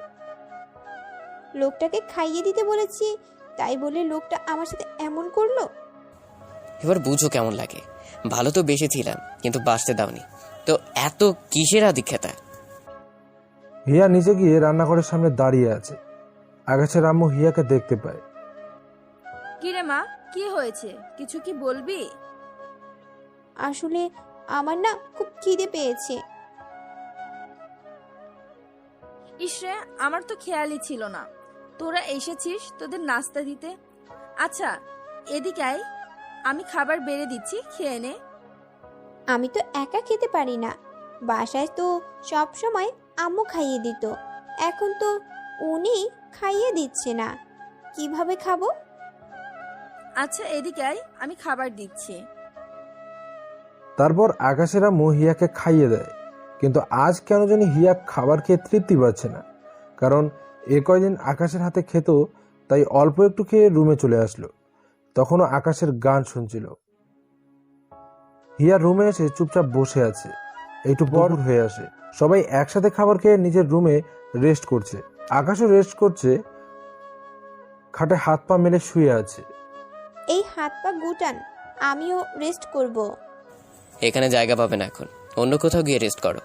লোকটাকে খাইয়ে দিতে বলেছি, তাই বলে লোকটা আমার সাথে এমন করলো। এবার বুঝো কেমন লাগে। ভালো তো বেসেছিলাম, কিন্তু বাঁচতে দাওনি তো। এত কিসের আদিক্ষেতা? হিয়া নিচে গিয়ে রান্নাঘরের সামনে দাঁড়িয়ে আছে। আকাশের আম্মু হিয়াকে দেখতে পায়। কি রে মা, কি হয়েছে? কিছু কি বলবি? আসলে আমার না খুব খিদে পেয়েছে। ইসরে, আমার তো খেয়ালই ছিল না তোরা এসেছিস তোদের নাস্তা দিতে। আচ্ছা এদিকে আয়, আমি খাবার বেড়ে দিচ্ছি, খেয়ে নে। আমি তো একা খেতে পারি না, বাসায় তো সব সময় আম্মু খাইয়ে দিত, এখন তো উনি খাইয়ে দিচ্ছে না, কিভাবে খাবো? আচ্ছা এদিকে আয়, আমি খাবার দিচ্ছি। তারপর আকাশের আম্মু হিয়াকে খাইয়ে দেয়। কিন্তু আজ কেন জানি হিয়া খাবার খেয়ে তৃপ্তি পাচ্ছে না। কারণ এ কয়দিন আকাশের হাতে খেত, তাই অল্প একটু খেয়ে রুমে চলে আসলো। তখনও আকাশের গান শুনছিল। হিয়া রুমে এসে চুপচাপ বসে আছে। একটু পর হয়ে আসে, সবাই একসাথে খাবার খেয়ে নিজের রুমে রেস্ট করছে। আকাশও রেস্ট করছে, খাটে হাত পা মেলে শুয়ে আছে। এই হাত পা গুটান, আমিও রেস্ট করব। এখানে জায়গা পাবে না, এখন অন্য কোথাও গিয়ে রেস্ট করো।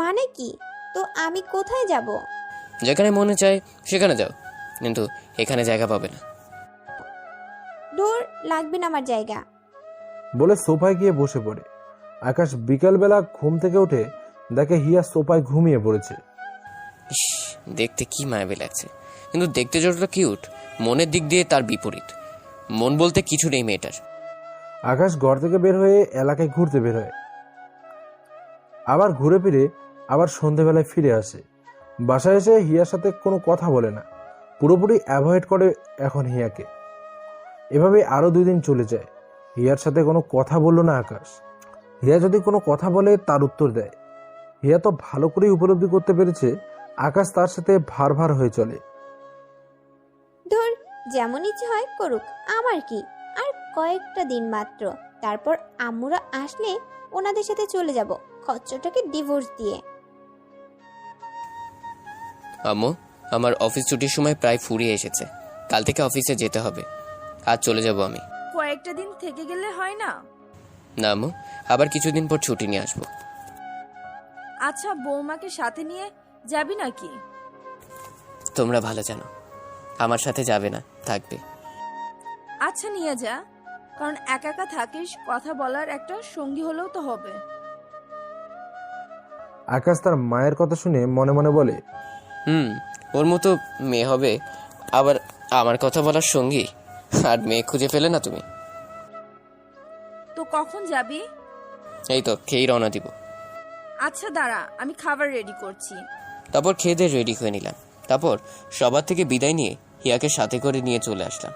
মানে কি? তো আমি কোথায় যাব? যেখানে মনে চায় সেখানে যাও, কিন্তু এখানে জায়গা পাবে না। দূর, লাগবে না আমার জায়গা। বলে সোফায় গিয়ে বসে পড়ে। আকাশ বিকালবেলা ঘুম থেকে উঠে দেখে হিয়া সোফায় ঘুমিয়ে পড়েছে। ইস, দেখতে কি মায়াবী লাগছে, কিন্তু দেখতে যতটা কিউট, মনের দিক দিয়ে তার বিপরীত। মন বলতে কিছু নেই মেয়েটার। আকাশ ঘর থেকে বের হয়ে এলাকায় ঘুরতে বের হয়। আবার ঘুরে ফিরে আবার সন্ধেবেলায় ফিরে আসে। বাসায় এসে হিয়ার সাথে কোনো কথা বলে না, পুরোপুরি অ্যাভয়েড করে এখন হিয়াকে। এভাবে আরো 2 দিন চলে যায়। হিয়ার সাথে কোনো কথা বলল না আকাশ। হিয়া যদি কোনো কথা বলে তার উত্তর দেয়। হিয়া তো ভালো করেই উপলব্ধি করতে পেরেছে আকাশ তার সাথে ভার ভার হয়ে চলে। ধর, যেমন ইচ্ছে হয় করুক, আমার কি। আর কয়েকটা দিন মাত্র, তারপর আম্মুরা আসলে ওনাদের সাথে চলে যাব খচ্চরটাকে ডিভোর্স দিয়ে। আম্মু, আমার অফিস ছুটির সময় প্রায় ফুরিয়ে এসেছে। কাল থেকে অফিসে যেতে হবে, আজ চলে যাব আমি। কয়েকটা দিন থেকে গেলে হয় না? না আম্মু, আবার কিছুদিন পর ছুটি নিয়ে আসবো। আচ্ছা বৌমাকে সাথে নিয়ে যাবি নাকি? তোমরা ভালো জানো, আমার সাথে যাবে না, থাকবে। আচ্ছা নিয়ে যা, কারণ একা একা থাকিস, কথা বলার একটা সঙ্গী হলেও তো হবে। আকাশ তার মায়ের কথা শুনে মনে মনে বলে, ওর মতো মেয়ে হবে, আবার আমার কথা বলার সঙ্গী। আর মেয়ে খুঁজে ফেলে না তুমি। তো কখন যাবি? এই তো খেয়েই রওনা দিব। আচ্ছা দাঁড়া, আমি খাবার রেডি করছি। তারপর খেয়ে দিয়ে রেডি হয়ে নিলাম। তারপর সবার থেকে বিদায় নিয়ে হিয়াকে সাথে করে নিয়ে চলে আসলাম।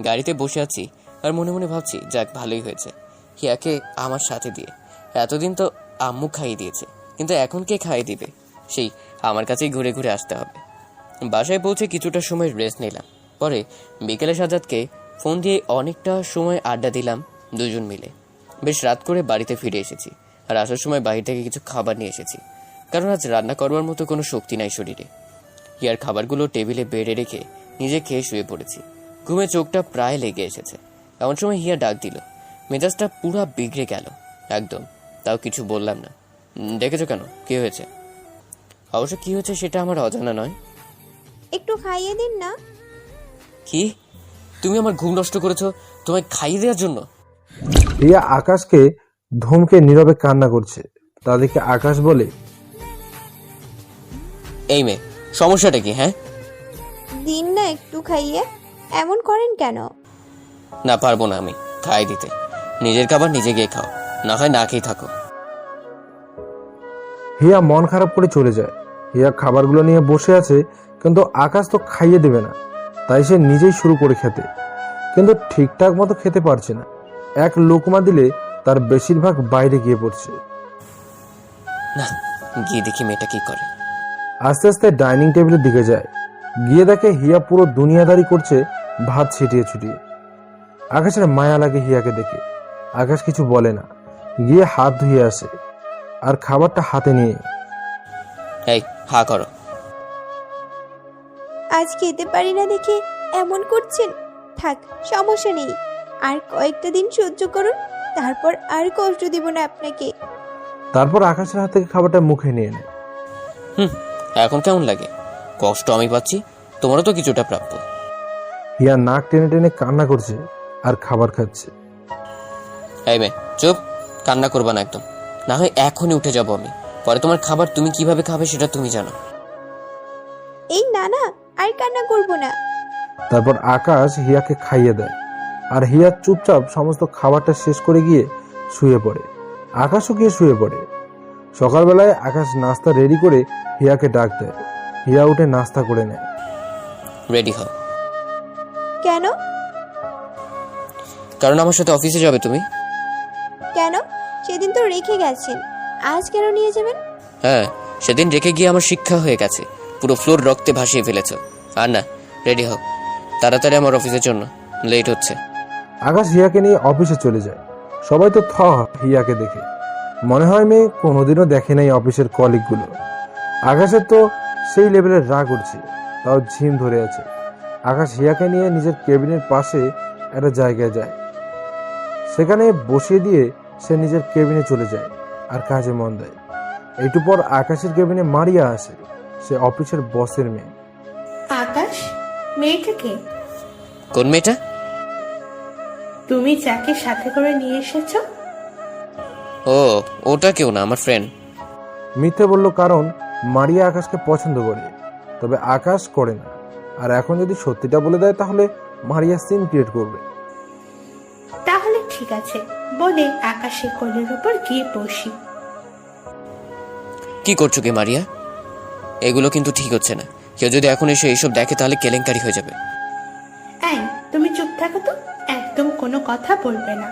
গাড়িতে বসে আছি আর মনে মনে ভাবছি, যাক ভালোই হয়েছে হিয়াকে আমার সাথে দিয়ে। এতদিন তো আম্মু খাইয়ে দিয়েছে, কিন্তু এখন কে খাইয়ে দিবে? সেই আমার কাছেই ঘুরে ঘুরে আসতে হবে। বাসায় পৌঁছে কিছুটা সময় রেস্ট নিলাম। পরে বিকেলে সাজাদকে ফোন দিয়ে অনেকটা সময় আড্ডা দিলাম দুজন মিলে। বেশ রাত করে বাড়িতে ফিরে এসেছি। আর আসার সময় বাইরে থেকে কিছু খাবার নিয়ে এসেছি, কারণ আজ রান্না করবার মতো কোনো শক্তি নাই শরীরে। হিয়ার খাবারগুলো টেবিলে বেড়ে রেখে নিজে খেয়ে শুয়ে পড়েছি। ঘুমে চোখটা প্রায় লেগে এসেছে। এমন সময় হিয়া ডাক দিল। মেজাজটা পুরা বিগড়ে গেল একদম। তাও কিছু বললাম না। দেখেছো কেন, কি হয়েছে? অবশ্য কি হয়েছে সেটা আমার অজানা নয়। একটু খাইয়ে দিন না। কি? তুমি আমার ঘুম নষ্ট করেছো তোমায় খাইয়ে দেওয়ার জন্য? রিয়া আকাশকে ধমকে নীরবে কান্না করছে। তাদেরকে আকাশ বলে, এই মেয়ে, সমস্যাটা কি? হ্যাঁ, দিন না একটু খাইয়ে, এমন করেন কেন? না, পারবো না আমি খাই দিতে। নিজের খাবার নিজে গিয়ে খাও, না হয় না খেয়ে থাকো। হিয়া মন খারাপ করে চলে যায়। হিয়া খাবারগুলো নিয়ে বসে আছে, কিন্তু আকাশ তো খাইয়ে দেবে না। তাই সে নিজেই শুরু করে খেতে, কিন্তু ঠিকঠাক মতো খেতে পারছে না। এক লোকমা দিলে তার বেশিরভাগ বাইরে গিয়ে পড়ছে। না, গিয়ে দেখি মেয়েটা কি করে। আস্তে আস্তে ডাইনিং টেবিলের দিকে যায়। গিয়ে দেখে হিয়া পুরো দুনিয়াদারি করছে ভাত ছিটিয়ে ছুটিয়ে। আকাশের মায়া লাগে হিয়াকে দেখে। আকাশ কিছু বলে না, গিয়ে হাত ধুয়ে আসে আর খাবারটা হাতে নিয়ে, এই হা করো। আজ খেতে পারি না দেখে এমন করছেন? থাক, সমস্যা নেই, আর কয়েকটা দিন সহ্য করুন, তারপর আর কষ্ট দিব না আপনাকে। তারপর আকাশের হাত থেকে খাবারটা মুখে নিয়ে নেয়। এখন কেমন লাগে? কষ্ট আমি পাচ্ছি, তোমারও তো কিছুটা প্রাপ্য। হিয়া নাক টেনে টেনে কান্না করছে আর খাবার খাচ্ছে। এই মেয়ে, চুপ, কান্না করবা না একদম, না হয় এখনই উঠে যাবো আমি। পরে তোমার খাবার তুমি কিভাবে খাবে সেটা তুমি জানো। এই না না, আর কান্না করব না। তারপর আকাশ হিয়াকে খাইয়ে দেয়, আর হিয়া চুপচাপ সমস্ত খাবারটা শেষ করে গিয়ে শুয়ে পড়ে। আকাশও গিয়ে শুয়ে পড়ে। সকালবেলায় আকাশ নাস্তা রেডি করে হিয়াকে ডাক দেয়। হিয়া উঠে নাস্তা করে নেয়। রেডি হও। কেন? কারণ আমার সাথে অফিসে যাবে তুমি। কেন? সেদিন তো রেখে গেছেন, আজ কেন নিয়ে যাবেন? হ্যাঁ, সেদিন রেখে গিয়ে আমার শিক্ষা হয়ে গেছে, পুরো ফ্লোর রক্তে ভাসিয়ে ফেলেছ। আর না, রেডি হও তাড়াতাড়ি, আমার অফিসের জন্য লেট হচ্ছে। আকাশ হিয়াকে নিয়ে অফিসে চলে যায়। সবাই তো হিয়াকে দেখে, মনে হয় মেয়ে কোনোদিনও দেখে নাই অফিসের কলিগগুলো। আকাশের তো সেই লেভেলের রাগ উঠছে, তাও ঝিম ধরে আছে। আকাশ হিয়াকে নিয়ে নিজের কেবিনের পাশে একটা জায়গায় যায়। সেখানে বসিয়ে দিয়ে সে নিজের কেবিনে চলে যায় আর কাজে মন দেয়। একটু পর আকাশের কেবিনে মারিয়া আসে। সে অফিসের বসের মেয়ে। আকাশ, মেয়েটাকে? কোন মেয়েটা? তুমি যাকে সাথে করে নিয়ে এসেছো? ও, ওটা কেউ না, আমার ফ্রেন্ড। মিথ্যে বলল, কারণ মারিয়া আকাশকে পছন্দ করে, তবে আকাশ করে না। আর এখন যদি সত্যিটা বলে দেয় তাহলে মারিয়া সিন ক্রিয়েট করবে। তাহলে ঠিক আছে, বলে আকাশের কোলের উপর গিয়ে বসি। কি করছো কি মারিয়া? এগুলো কিন্তু ঠিক হচ্ছে না। কেউ যদি এখন এসে এইসব দেখে তাহলে কেলেঙ্কারি হয়ে যাবে। এই, তুমি চুপ থাকো তো, একদম কোনো কথা বলবে না।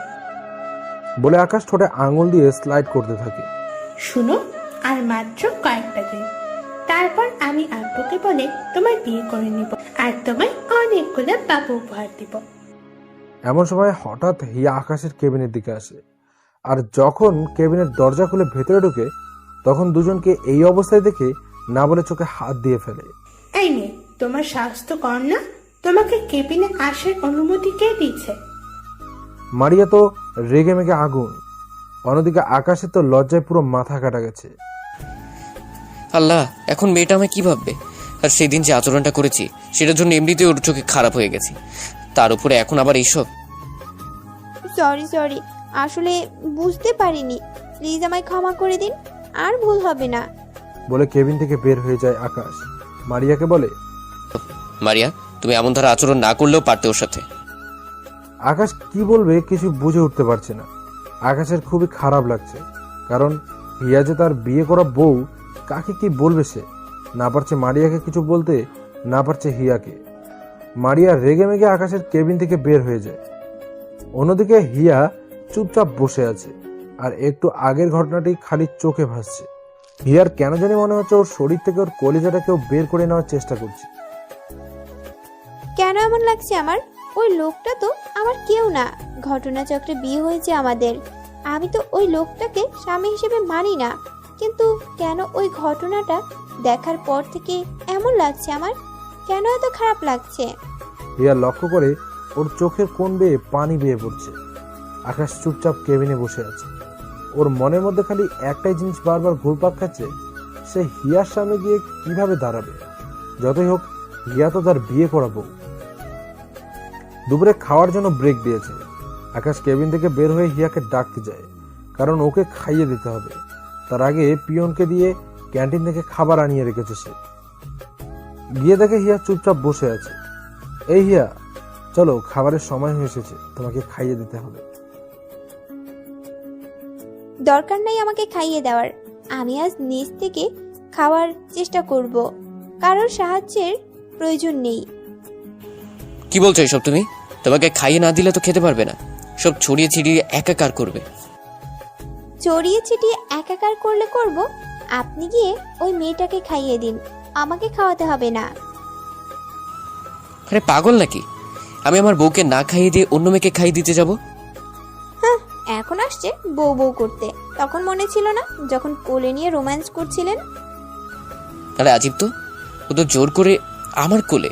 বলে আকাশ ঠোঁটে আঙুল দিয়ে স্লাইড করতে থাকে। শুনো, আর মাত্র কয়েকটা দিন, তারপর আমি আব্বুকে বলে তোমার বিয়ে করে নিব, আর তোমায় অনেকগুলো বাবু উপহার দিব। এমন সময় হঠাৎ হিয়া আকাশের কেবিনের দিকে আসে, আর যখন কেবিনের দরজা খুলে ভেতরে ঢুকে তখন দুজনকে এই অবস্থায় দেখে না বলে চোখে হাত দিয়ে ফেলে। এই মেয়ে, তোমার স্বাস্থ্য কম না? তোমাকে কেবিনে আসার অনুমতি কে দিয়েছে? মারিয়া তো রেগে মেগে আগুন। অন্যদিকে আকাশের তো লজ্জায় পুরো মাথা কাটা গেছে। আল্লাহ, এখন মেয়েটা আমায় কি ভাববে? আর সেদিন যে আচরণটা করেছি সেটার জন্য এমনিতেই ওর চোখে খারাপ হয়ে গেছে, তার উপরে এখন আবার এইসব। সরি, আসলে বুঝতে পারিনি, প্লিজ আমায় ক্ষমা করে দিন, আর ভুল হবে না। বলে কেবিন থেকে বের হয়ে যায় আকাশ। মারিয়াকে বলে, মারিয়া, তুমি এমন ধরা আচরণ না করলেও পারতে ওর সাথে। আকাশ কি বলবে কিছু বুঝে উঠতে পারছে না। আকাশের খুবই খারাপ লাগছে, কারণ হিয়া যে তার বিয়ে করা বউ, কাকে কি বলবে সে? না পারছে মারিয়াকে কিছু বলতে, না পারছে হিয়াকে। মারিয়া রেগে মেগে আকাশের কেবিন থেকে বের হয়ে যায়। অন্যদিকে হিয়া চুপচাপ বসে আছে, আর একটু আগের ঘটনাটি খালি চোখে ভাসছে। হিয়ার কেন জানি মনে হচ্ছে ওর শরীর থেকে ওর কলিজাটা কেউ বের করে নেওয়ার চেষ্টা করছে। কেন এমন লাগছে আমার? ওই লোকটা তো আমার কেউ না, ঘটনাচক্রে বিয়ে হয়েছে আমাদের। আমি তো ওই লোকটাকে স্বামী হিসেবে মানি না, কিন্তু কেন ওই ঘটনাটা দেখার পর থেকে এমন লাগছে আমার? কেন এত খারাপ লাগছে? হিয়া লক্ষ্য করে ওর চোখের কোণ বেয়ে পানি বেয়ে পড়ছে। আকাশ চুপচাপ কেবিনে বসে আছে। ওর মনের মধ্যে খালি একটাই জিনিস বারবার ঘুরপাক খাচ্ছে, সে হিয়ার সামনে গিয়ে কিভাবে দাঁড়াবে। যতই হোক, হিয়া তো তার বিয়ে করাবো। দুপুরে খাওয়ার জন্য ব্রেক দিয়েছে। আকাশ কেবিন থেকে বের হয়ে হিয়াকে ডাকতে যায়, কারণ ওকে খাইয়ে দিতে হবে। তার আগে পিয়নকে দিয়ে ক্যান্টিন থেকে খাবার আনিয়ে রেখেছে সে। গিয়ে দেখে হিয়া চুপচাপ বসে আছে। এই হিয়া, চলো, খাবারের সময় হয়ে এসেছে, তোমাকে খাইয়ে দিতে হবে। দরকার নাই আমাকে খাইয়ে দেওয়ার, আমি আজ নিজ থেকে খাওয়ার চেষ্টা করব, কারোর সাহায্যের প্রয়োজন নেই। কি বলছো এসব তুমি? তোমাকে খাইয়ে না দিলে তো খেতে পারবে না, সব ছড়িয়ে ছিটিয়ে একাকার করবে। চড়িয়ে ছিটিয়ে একাকার করলে করব, আপনি গিয়ে ওই মেয়েটাকে খাইয়ে দিন, আমাকে খাওয়াতে হবে না। আরে পাগল নাকি? আমি আমার বউকে না খাইয়ে দিয়ে অন্য মেয়েকে খাইয়ে দিতে যাব? হ্যাঁ, এখন আসছে বউ বউ করতে, তখন মনে ছিল না যখন কোলে নিয়ে রোম্যান্স করছিলেন? আরে আজীব তো, ও তো জোর করে আমার কোলে।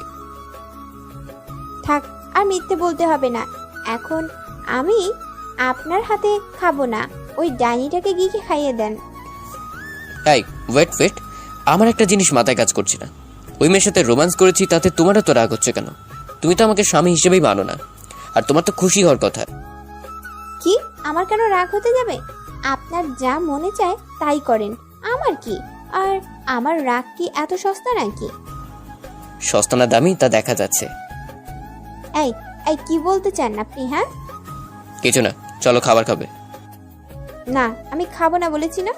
থাক, আর মিথ্যে বলতে হবে না। এখন আমি আপনার হাতে খাবো না, ওই ডাইনিটাকে গিয়ে খাইয়ে দেন। এই ওয়েট, আমার একটা জিনিস মাথায় কাজ করছে না। ওই মেয়ের সাথে রোম্যান্স করেছি, তাতে তোমারও তো রাগ হচ্ছে কেন? তুমি তো আমাকে স্বামী হিসেবেই মানো না, আর তোমার তো খুশি হওয়ার কথা। কি, আমার কেন রাগ হতে যাবে? আপনার যা মনে চায় তাই করেন, আমার কি? আর আমার রাগ কি এত সস্তা নাকি? সস্তা না দামি তা দেখা যাচ্ছে। এই এই কি বলতে চান আপনি? হ্যাঁ, কিছু না, চলো খাবার খাবে। না, আমি খাবো না বলেছি না।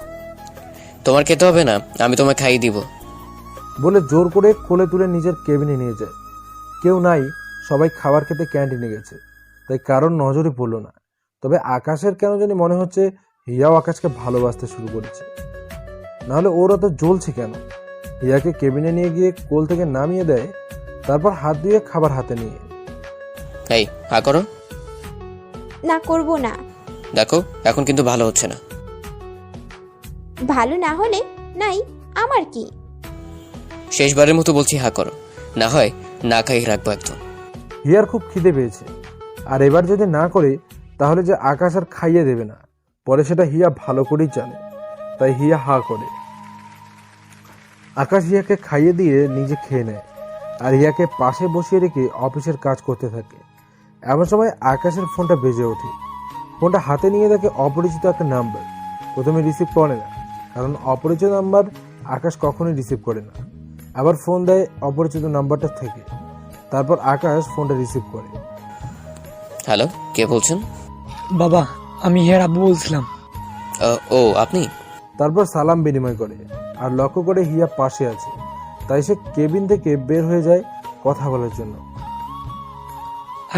তোমার খেতে হবে না, আমি তোমায় খাইয়ে দিব। বলে জোর করে কোলে তুলে নিজের কেবিনে নিয়ে যায়। কেউ নাই, সবাই খাবার খেতে ক্যান্টিনে গেছে, তাই কারোর নজরে পড়লো না। তবে আকাশের কেন জানি মনে হচ্ছে হিয়াও আকাশকে ভালোবাসতে শুরু করেছে। নাহলে ওরা তো জ্বলছে কেন? হিয়াকে কেবিনে নিয়ে গিয়ে কোল থেকে নামিয়ে দেয়, তারপর হাত ধুয়ে খাবার হাতে নিয়ে। এই হা করো। না, করব না। দেখো এখন কিন্তু ভালো হচ্ছে না। ভালো না হলে নাই, আমার কি? শেষবারের মতো বলছি হা করো, না হয় না খাইয়ে রাখবো একদম। হিয়ার খুব খিদে পেয়েছে, আর এবার যদি না করে তাহলে যে আকাশ আর খাইয়ে দেবে না, পরে সেটা হিয়া ভালো করেই জানে। তাই হিয়া হা করে। আকাশ হিয়াকে খাইয়ে দিয়ে নিজে খেয়ে নেয়, আর হিয়াকে পাশে বসিয়ে রেখে অফিসের কাজ করতে থাকে। এমন সময় আকাশের ফোনটা বেজে ওঠে। ফোনটা হাতে নিয়ে দেখে অপরিচিত একটা নাম্বার। প্রথমে রিসিভ করে না, কারণ অপরিচিত নাম্বার আকাশ কখনোই রিসিভ করে না। আবার ফোন দেয় অপরিচিত নাম্বারটা থেকে। তারপর আকাশ ফোনটা রিসিভ করে। হ্যালো, কে বলছেন? বাবা, আমি হিয়ার আব্বু বলছিলাম। ও আপনি? তারপর সালাম বিনিময় করে, আর লক্ষ্য করে হিয়া পাশে আছে, তাই সে কেবিন থেকে বের হয়ে যায় কথা বলার জন্য।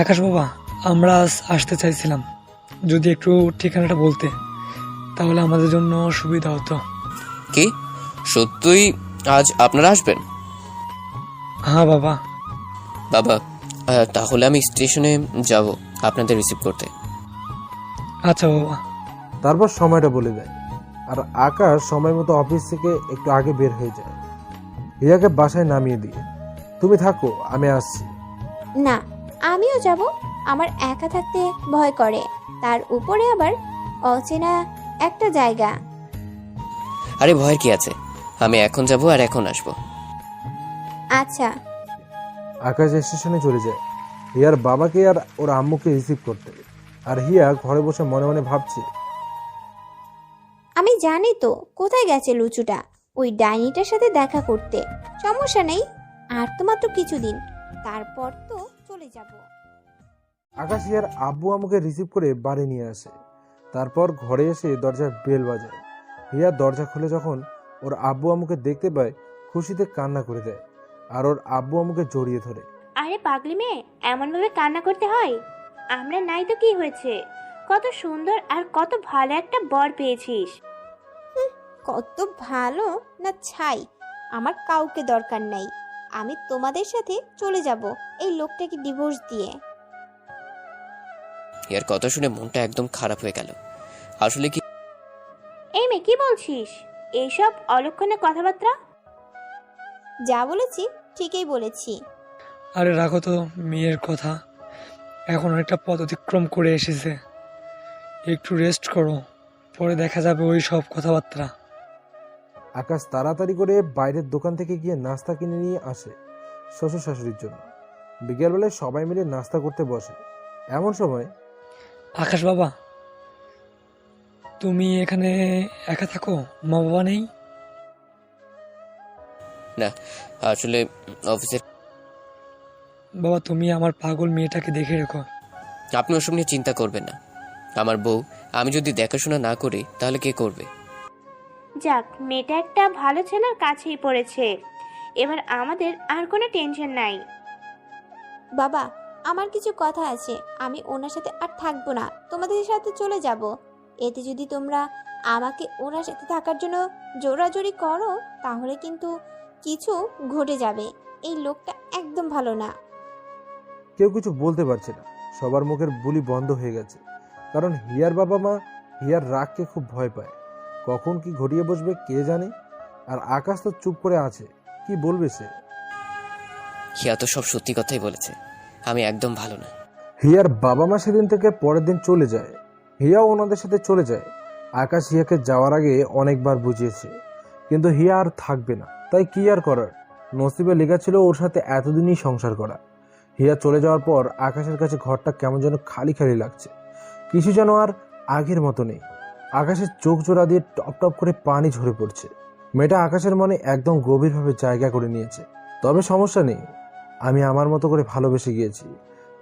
আকাশ বাবা, আমরা আজ আসতে চাইছিলাম, যদি একটু ঠিকানাটা বলতে তাহলে আমাদের জন্য সুবিধা হতো। কি সত্যই আজ আপনারা আসবেন? হ্যাঁ বাবা। বাবা, তাহলে আমি স্টেশনে যাব আপনাদের রিসিভ করতে। আচ্ছা বাবা। তারপর সময়টা বলে দেয়, আর আকাশ সময় মতো অফিস থেকে একটু আগে বের হয়ে যায়, হিয়াকে বাসায় নামিয়ে দিয়ে। তুমি থাকো, আমি আসছি। না, আমিও যাব। আমার একা থাকতে ভয় করে, তার উপরে আবার অচেনা একটা জায়গা। আরে ভয়ের কি আছে, আমি এখন যাব আর এখন আসবো। আচ্ছা। আকাশ স্টেশনে চলে যায় হিয়ার বাবাকে আর ওর আম্মুকে রিসিভ করতে। আর হিয়া ঘরে বসে মনে মনে ভাবছে, আমি জানি তো কোথায় গেছে লুচুটা, ওই ডাইনিটার সাথে দেখা করতে। সমস্যা নেই, আর তো মাত্র কিছুদিন, তারপর তো চলে যাব। আকাশ হিয়ার আব্বু আম্মুকে রিসিভ করে বাড়ি নিয়ে আসে। তারপর ঘরে এসে দরজার বেল বাজায়। হিয়া দরজা খুলে যখন ওর আব্বু আম্মুকে দেখতে পায়, খুশিতে কান্না করে দেয়, আর ওর আব্বু আম্মুকে জড়িয়ে ধরে। আরে পাগলি মেয়ে, এমনভাবে কান্না করতে হয়? আমরা নাই তো কি হয়েছে? কত সুন্দর আর কত ভালো একটা বর পেয়েছিস। কত ভালো না ছাই, আমার কাউকে দরকার নাই। আমি তোমাদের সাথে চলে যাব এই লোকটাকে ডিভোর্স দিয়ে। এর কথা শুনে মনটা একদম খারাপ হয়ে গেল। আসলে কি এই মেয়ে, কি বলছিস এইসব অলক্ষণে কথাবার্তা? যা বলেছি ঠিকই বলেছি। আরে রাখো তো মেয়ের কথা, এখন অনেকটা পথ অতিক্রম করে এসেছে। একটু রেস্ট করো, পরে দেখা যাবে ওই সব কথাবার্তা। আকাশ তাড়াতাড়ি করে বাইরের দোকান থেকে গিয়ে নাস্তা কিনে নিয়ে আসে শ্বশুর শাশুড়ির জন্য। বিকেলবেলায় সবাই মিলে নাস্তা করতে বসে। এমন সময় আকাশ বাবা, তুমি এখানে একা থাকো? মা বাবা নেই? না, আসলে অফিসের। বাবা, তুমি আমার পাগল মেয়েটাকে দেখে রেখো। আপনি ওসব নিয়ে চিন্তা করবেন না। আমার বউ, আমি যদি দেখাশোনা না করি তাহলে কে করবে? যাক, মেয়েটা একটা ভালো ছেলের কাছেই পড়েছে, এবার আমাদের আর কোনো টেনশন নাই। বাবা, আমার কিছু কথা আছে, আমি ওনার সাথে আর থাকবো না, তোমাদের সাথে চলে যাব। এতে যদি তোমরা আমাকে ওনার সাথে থাকার জন্য জোরাজোরি করো তাহলে কিন্তু কিছু ঘটে যাবে। এই লোকটা একদম ভালো না। কেউ কিছু বলতে পারছে না, সবার মুখের বুলি বন্ধ হয়ে গেছে। কারণ হিয়ার বাবা মা হিয়ার রাগকে খুব ভয় পায়, কখন কি ঘটিয়ে বসবে কে জানে। আর আকাশ তো চুপ করে আছে, কি বলবে সে? হিয়া তো সব সত্যি কথাই বলেছে, আমি একদম ভালো না। হিয়ার বাবা মা সেদিন থেকে পরের দিন চলে যায়, হিয়াও ওনাদের সাথে চলে যায়। আকাশ হিয়াকে যাওয়ার আগে অনেকবার বুঝিয়েছে, কিন্তু হিয়া আর থাকবে না। তাই কি আর করার, নসিবে লেখা ছিল ওর সাথে এতদিনই সংসার করা। হিয়া চলে যাওয়ার পর আকাশের কাছে ঘরটা কেমন যেন খালি খালি লাগছে, কিছু যেন আর আগের মতো নেই। আকাশের চোখ জোড়া দিয়ে টপ টপ করে পানি ঝরে পড়ছে। মেয়েটা আকাশের মনে একদম গভীরভাবে জায়গা করে নিয়েছে। তবে সমস্যা নেই, আমি আমার মতো করে ভালোবেসে গিয়েছি।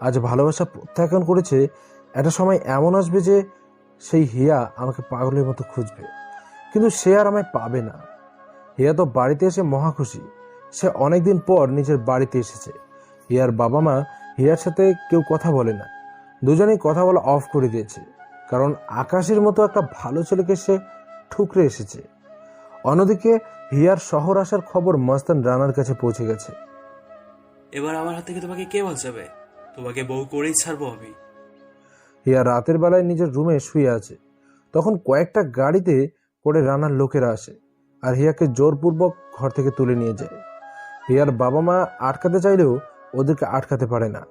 আজ ভালোবাসা প্রত্যাখ্যান করেছে, একটা সময় এমন আসবে যে সেই হিয়া আমাকে পাগলের মতো খুঁজবে, কিন্তু সে আর আমায় পাবে না। হিয়া তো বাড়িতে এসে মহা খুশি, সে অনেকদিন পর নিজের বাড়িতে এসেছে। হিয়ার বাবা মা হিয়ার সাথে কেউ কথা বলে না, দুজনেই কথা বলা অফ করে দিয়েছে, কারণ আকাশের মতো একটা ভালো ছেলেকে সে ঠুকরে এসেছে। অন্যদিকে হিয়ার শহর আসার খবর মস্তান রানার কাছে পৌঁছে গেছে। এবার আমার হাত থেকে তোমাকে কে বাঁচাবে? তোমাকে বউ করেই ছাড়বো আমি। হিয়া রাতের বেলায় নিজের রুমে শুয়ে আছে, তখন কয়েকটা গাড়িতে করে রানার লোকেরা আসে আর হিয়াকে জোরপূর্বক ঘর থেকে তুলে নিয়ে যায়। হিয়ার বাবা মা আটকাতে চাইলেও ওদেরকে আটকাতে পারে না।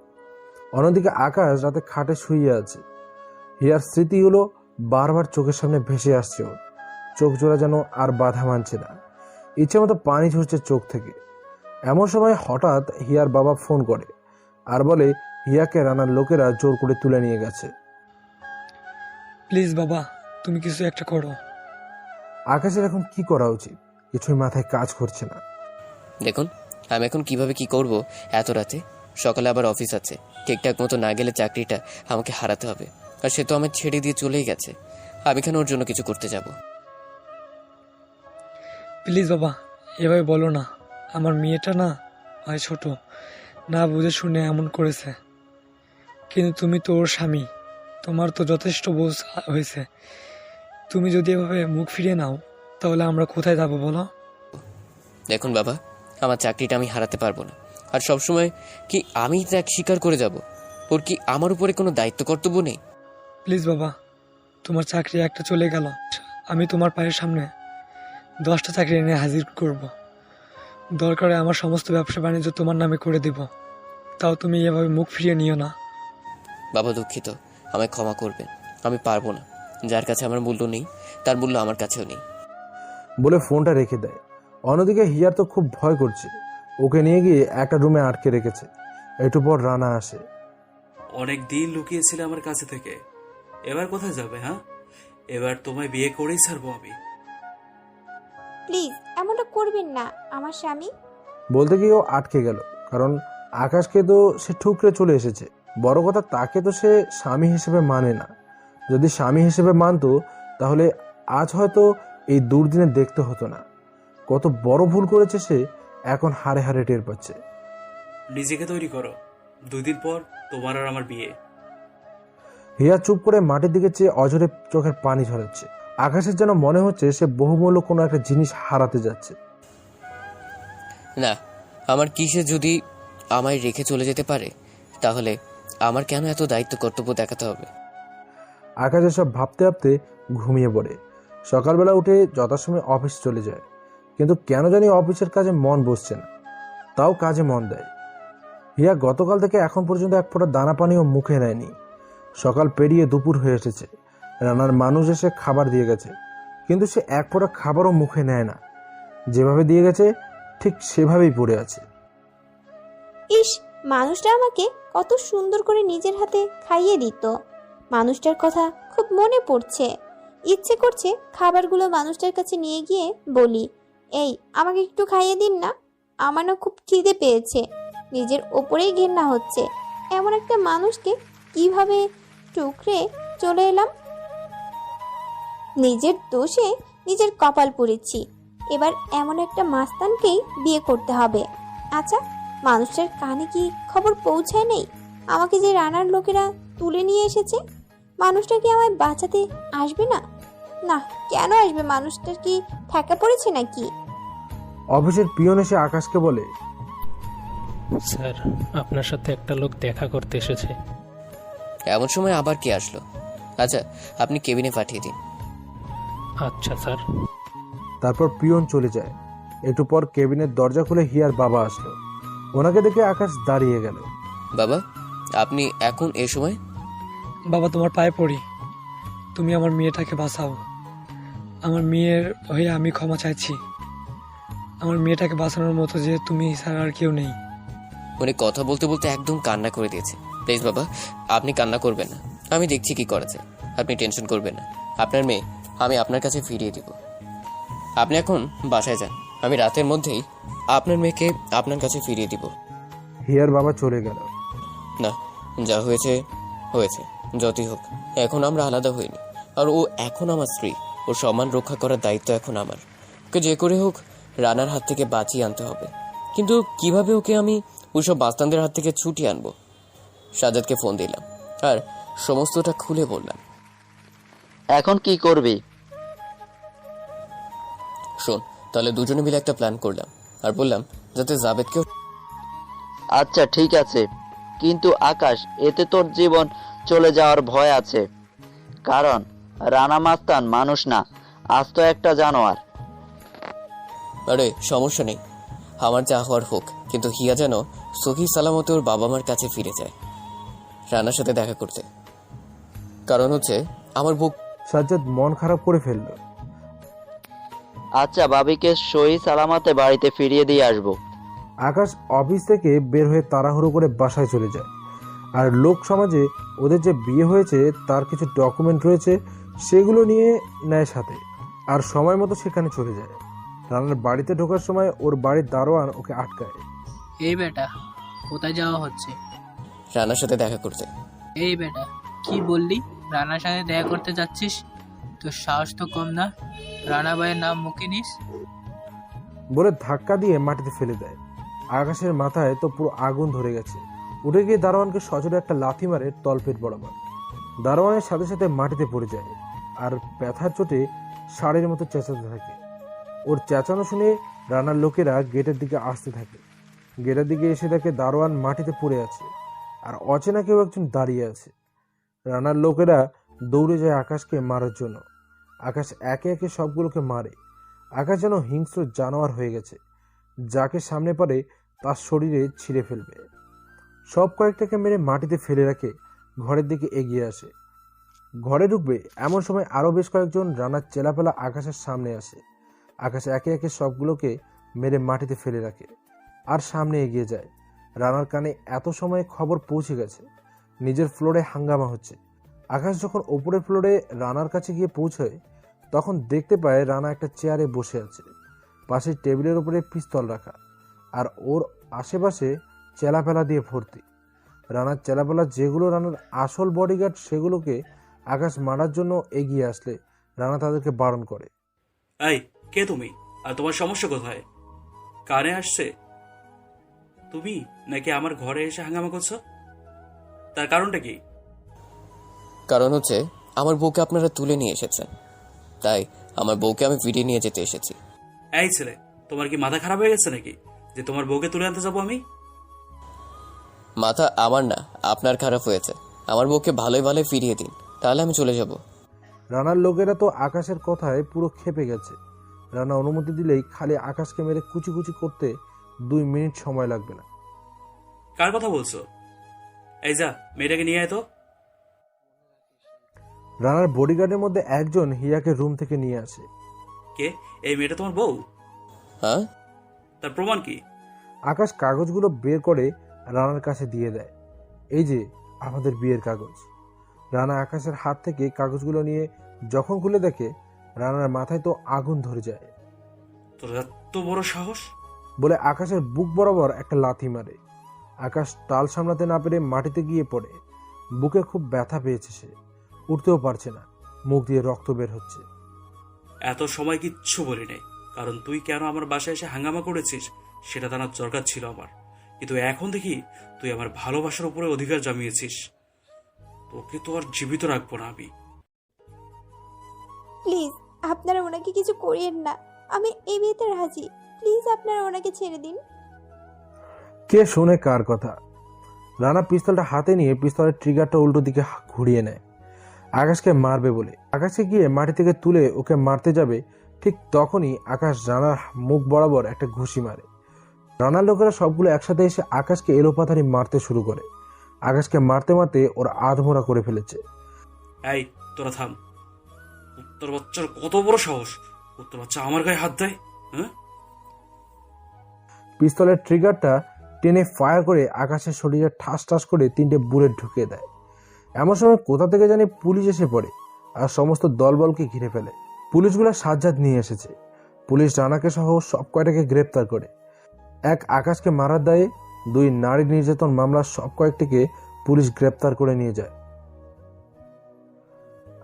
অন্যদিকে আকাশ রাতে খাটে শুয়ে আছে। হিয়ার স্মৃতিগুলো বারবার চোখের সামনে ভেসে আসছে, ওর চোখ জোড়া যেন আর বাধা মানছে না, ইচ্ছে মতো পানি ঝরছে চোখ থেকে। এমন সময় হঠাৎ হিয়ার বাবা ফোন করে আর বলে হিয়াকে রানার লোকেরা জোর করে তুলে নিয়ে গেছে। প্লিজ বাবা, তুমি কিছু একটা করো। আকাশের এখন কি করা উচিত কিছুই মাথায় কাজ করছে না। দেখুন, আমি এখন কিভাবে কি করব এত রাতে? সকালে আবার অফিস আছে, ঠিকঠাক মতো না গেলে চাকরিটা আমাকে হারাতে হবে। আর সে তো আমায় ছেড়ে দিয়ে চলেই গেছে, আমি কেন ওর জন্য কিছু করতে যাব? প্লিজ বাবা, এভাবে বলো না। আমার মেয়েটা না হয় ছোট, না বুঝে শুনে এমন করেছে, কিন্তু তুমি তো ওর স্বামী, তোমার তো যথেষ্ট বোঝ হয়েছে। তুমি যদি এভাবে মুখ ফিরিয়ে নাও তাহলে আমরা কোথায় যাবো বলো? দেখুন বাবা, আমার চাকরিটা আমি হারাতে পারবো না। আর সবসময় কি আমি ত্যাগ স্বীকার করে যাব? ওর কি আমার উপরে কোনো দায়িত্ব কর্তব্য নেই? প্লিজ বাবা, তোমার চাকরি একটা চলে গেল, আমি তোমার পায়ের সামনে 10টা চাকরি এনে হাজির করব। দরকারে আমার সমস্ত ব্যবসা বাণিজ্য তোমার নামে করে দেব, তাও তুমি এভাবে মুখ ফিরিয়ে নিও না। বাবা দুঃখিত, আমায় ক্ষমা করবেন, আমি পারবো না। যার কাছে আমার মূল্য নেই তার মূল্য আমার কাছেও নেই বলে ফোনটা রেখে দেয়। অন্যদিকে হিয়ার তো খুব ভয় করছে, ওকে নিয়ে গিয়ে একটা রুমে আটকে রেখেছে। একটু পর রানা আসে। অনেক দিন লুকিয়েছিলে আমার কাছে থেকে, এবার কোথায় যাবে? হ্যাঁ, এবার তোমায় বিয়ে করেই ছাড়বো আমি। প্লিজ এমনটা করবেন না আমার স্বামী। বলতে গিয়ে ও আটকে গেল, কারণ আকাশকে তো সে ঠুকরে চলে এসেছে। বড় কথা, তাকে তো সে স্বামী হিসেবে মানে না। যদি স্বামী হিসেবে মানতো তাহলে আজ হয়তো এই দুর্দিনে দেখতে হতো না। কত বড় ভুল করেছে সে, এখন হারে হারে টের পাচ্ছে। নিজেকে তৈরি করো, 2 দিন পর তোমার আর আমার বিয়ে। হিয়া চুপ করে মাটির দিকে চেয়ে অঝরে চোখের পানি ঝরাচ্ছে। আকাশের যেন মনে হচ্ছে সে বহুমূল্য কোনো একটা জিনিস হারাতে যাচ্ছে। না, আমার কিসে যদি আমায় রেখে চলে যেতে পারে, তাহলে আমার কেন এত দায়িত্ব কর্তব্য দেখাতে হবে? আকাশ এসব ভাবতে ভাবতে ঘুমিয়ে পড়ে। সকালবেলা উঠে যথাসময়ে অফিস চলে যায়, কিন্তু কেন জানি অফিসের কাজে মন বসছে না, তাও কাজে মন দেয়। হিয়া গতকাল থেকে এখন পর্যন্ত এক ফোঁটা দানা পানিও মুখে নেয়নি। সকাল পেরিয়ে দুপুর হয়ে এসেছে, রানার মানুষ এসে খাবার দিয়ে গেছে, কিন্তু সে এক ফোঁটা খাবারও মুখে নেয় না। যেভাবে দিয়ে গেছে ঠিক সেভাবেই পড়ে আছে। ইস, মানুষটা আমাকে কত সুন্দর করে নিজের হাতে খাইয়ে দিত। মানুষটার কথা খুব মনে পড়ছে। ইচ্ছে করছে খাবারগুলো মানুষটার কাছে নিয়ে গিয়ে বলি, এই আমাকে একটু খাইয়ে দিন না, আমার না খুব খিদে পেয়েছে। নিজের ওপরেই ঘেন্না হচ্ছে, এমন একটা মানুষকে কিভাবে টুকরে চলে এলাম। নিজের দোষে নিজের কপাল পুড়েছি। এবার এমন একটা মাস্তানকেই বিয়ে করতে হবে। আচ্ছা, মানুষটার কানে কি খবর পৌঁছায় নেই আমাকে যে রানার লোকেরা তুলে নিয়ে এসেছে? মানুষটা কি আমায় বাঁচাতে আসবে না? না, কেন আসবে? মানুষটার কি ঠেকা পড়েছে নাকি? অফিসের পিয়ন এসে আকাশকে বলে, স্যার, আপনার সাথে একটা লোক দেখা করতে এসেছে। এমন সময় আবার কে আসলো? আচ্ছা, আপনি কেবিনে পাঠিয়ে দিন। আচ্ছা স্যার। তারপর পিয়ন চলে যায়। একটু পর কেবিনের দরজা খুলে হিয়ার বাবা আসলো। ওনাকে দেখে আকাশ দাঁড়িয়ে গেল। বাবা, আপনি এখন এই সময়? বাবা, তোমার পায়ে পড়ি, তুমি আমার মেয়েটাকে বাঁচাও। আমার মেয়ের হয়ে আমি ক্ষমা চাইছি। আমার মেয়েটাকে বাঁচানোর মতো যে তুমি ছাড়া আর কেউ নেই। উনি কথা বলতে বলতে একদম কান্না করে দিয়েছে। প্লিজ বাবা, আপনি কান্না করবেন না, আমি দেখছি কি করা যায়। আপনি টেনশন করবেন না, আপনার মেয়ে আমি আপনার কাছে ফিরিয়ে দিব। আপনি এখন বাসায় যান, আমি রাতের মধ্যেই আপনার মেয়েকে আপনার কাছে ফিরিয়ে দিব। হিয়ার বাবা চলে গেল। না, যা হয়েছে হয়েছে, যতই হোক এখন আমরা আলাদা হইনি। আর ও এখন আমার স্ত্রী, ওর সম্মান রক্ষা করার দায়িত্ব এখন আমার। ওকে যে করে হোক রানার হাত থেকে বাঁচিয়ে আনতে হবে। কিন্তু কিভাবে ওকে আমি ওইসব বাস্তানদের হাত থেকে ছুটিয়ে আনবো? সাজাদকে ফোন দিলাম আর সমস্তটা খুলে বললাম। এখন কি করবি? শোন, তাহলে দুজনে মিলে একটা প্ল্যান করলাম আর বললাম যাতে জাবেদকেও। আচ্ছা ঠিক আছে, কিন্তু আকাশ, এতে তোর জীবন চলে যাওয়ার ভয় আছে। কারণ রানা মাস্তান মানুষ না, আজ তো একটা জানোয়ার। আরে সমস্যা নেই, আমার যা হওয়ার হোক, কিন্তু হিয়া যেন সহি সালামতে ওর বাবা মার কাছে ফিরে যায় রানার সাথে দেখা করতে। কারণ হচ্ছে আমার বুক। সাজ্জাদ মন খারাপ করে ফেলল। আচ্ছা, ভাবিকে সহি সালামতে বাড়িতে ফিরিয়ে দিয়ে আসবো। আকাশ অফিস থেকে বের হয়ে তাড়াহুড়ো করে বাসায় চলে যায়। আর লোক সমাজে ওদের যে বিয়ে হয়েছে তার কিছু ডকুমেন্ট রয়েছে, সেগুলো নিয়ে নেয় সাথে, আর সময় মতো সেখানে চলে যায়। রানার বাড়িতে ঢোকার সময় ওর বাড়ির দারোয়ান ওকে আটকায়। এই বেটা, কোথায় যাওয়া হচ্ছে? রানার সাথে দেখা করতে। এই বেটা, কি বললি? রানার সাথে দেখা করতে যাচ্ছিস? তোর সাহস তো কম না, রানা ভাইয়ের নাম মুখে নিস। বলে ধাক্কা দিয়ে মাটিতে ফেলে দেয়। আকাশের মাথায় তো পুরো আগুন ধরে গেছে। উঠে গিয়ে দারোয়ানকে সজোরে একটা লাথি মারে তলপেট বরাবর। দারোয়ানের সাথে সাথে মাটিতে পড়ে যায় আর ব্যথার চোটে ষাঁড়ের মতো চেঁচাতে থাকে। ওর চেঁচানো শুনে রানার লোকেরা গেটের দিকে আসতে থাকে। গেটের দিকে এসে দেখে দারোয়ান মাটিতে পড়ে আছে আর অচেনা কেউ একজন দাঁড়িয়ে আছে। রানার লোকেরা দৌড়ে যায় আকাশকে মারার জন্য। আকাশ একে একে সবগুলোকে মারে। আকাশ যেন হিংস্র জানোয়ার হয়ে গেছে, যাকে সামনে পারে তার শরীরে ছিঁড়ে ফেলবে। সব কয়েকটাকে মেরে মাটিতে ফেলে রাখে ঘরের দিকে এগিয়ে আসে। ঘরে ঢুকবে এমন সময় আরও বেশ কয়েকজন রানার চেলাপেলা আকাশের সামনে আসে। আকাশ একে একে সবগুলোকে মেরে মাটিতে ফেলে রাখে আর সামনে এগিয়ে যায়। রানার কানে এত সময় খবর পৌঁছে গেছে, নিজের ফ্লোরে হাঙ্গামা হচ্ছে। আকাশ যখন ওপরের ফ্লোরে রানার কাছে গিয়ে পৌঁছয়, তখন দেখতে পায় রানা একটা চেয়ারে বসে আছে, পাশে টেবিলের উপরে পিস্তল রাখা, আর ওর আশেপাশে চেলাপেলা দিয়ে ভর্তি। রানার চেলাপেলা যেগুলো রানার আসল বডিগার্ড, সেগুলোকে আকাশ মারার জন্য এগিয়ে আসলে রানা তাদেরকে বারণ করে। এই, কে তুমি? আর তোমার সমস্যা কোথায়? কানে আসছে? তুমি নাকি আমার ঘরে এসে হাঙ্গামা করছো? তার কারণটা কি? কারণ হচ্ছে আমার বউকে আপনারা তুলে নিয়ে এসেছেন, তাই আমার বউকে আমি ফিরিয়ে নিয়ে যেতে এসেছি। এই ছেলে, তোমার কি মাথা খারাপ হয়ে গেছে নাকি যে তোমার বউকে তুলে আনতে যাবো আমি? মাথা আমার না, আপনার খারাপ হয়েছে। আমার বউকে ভালোই ভালোই ফিরিয়ে দিন, তাহলে আমি চলে যাব। রানার লোকেরা তো আকাশের কথায় পুরো ক্ষেপে গেছে। রানা অনুমতি দিলেই খালি আকাশকে মেরে কুচি কুচি করতে 2 মিনিট সময় লাগবে না। কার কথা বলছো? এই যা, মেয়েটাকে নিয়ে আয় তো। রানার বডিগার্ডের মধ্যে একজন হিয়াকে রুম থেকে নিয়ে আসে। কে এই মেয়েটা তোমার বউ? হ্যাঁ। তার প্রমাণ কি? আকাশ কাগজগুলো বের করে রানার কাছে দিয়ে দেয়। এই যে আমাদের বিয়ের কাগজ। রানা আকাশের হাত থেকে কাগজগুলো নিয়ে যখন খুলে দেখে, রানার মাথায় তো আগুন ধরে যায়। তোর এত বড় সাহস! বলে আকাশের বুক বরাবর একটা লাথি মারে। আকাশ টাল সামলাতে না পেরে মাটিতে গিয়ে পড়ে। বুকে খুব ব্যথা পেয়েছে সে, উঠতেও পারছে না, মুখ দিয়ে রক্ত বের হচ্ছে। এত সময় কিচ্ছু বলি নাই, কারণ তুই কেন আমার বাসায় এসে হাঙ্গামা করেছিস সেটা জানার দরকার ছিল আমার। কিন্তু এখন দেখি তুই আমার ভালোবাসার উপরে অধিকার জমিয়েছিস। তোকে তো আর জীবিত রাখবো না আমি। প্লিজ আপনারা ওনাকে কিছু করিয়েন না, আমি এই বিয়েতে রাজি। প্লিজ আপনারা ওনাকে ছেড়ে দিন। কে শোনে কার কথা? রানা পিস্তলটা হাতে নিয়ে পিস্তলের ট্রিগারটা উল্টো দিকে ঘুরিয়ে নেয়, আকাশকে মারবে বলে। আকাশকে গিয়ে মাটি থেকে তুলে ওকে মারতে যাবে, ঠিক তখনই আকাশ রানার মুখ বরাবর একটা ঘুষি মারে। রানার লোকেরা সবগুলো একসাথে এসে আকাশকে এলোপাথারি মারতে শুরু করে। আকাশকে মারতে মারতে ওরা আধমরা করে ফেলেছে। এই তোরা থাম! উত্তর বাচ্চার কত বড় সাহস! উত্তর বাচ্চা আমার গায়ে হাত দেয়? হ্যাঁ? পিস্তলের ট্রিগারটা টেনে ফায়ার করে আকাশের শরীরে ঠাস ঠাস করে 3টে বুলেট ঢুকিয়ে দেয়। এমন সময় কোথা থেকে জানি পুলিশ এসে পড়ে আর সমস্ত দলবলকে ঘিরে ফেলে। পুলিশগুলো সাজ্জাদ নিয়ে এসেছে। পুলিশ রানাকে সহ সব কয়টাকে গ্রেপ্তার করে। এক আকাশকে মারার দায়ে 2 নারী নির্যাতন মামলার সব কয়েকটিকে পুলিশ গ্রেপ্তার করে নিয়ে যায়।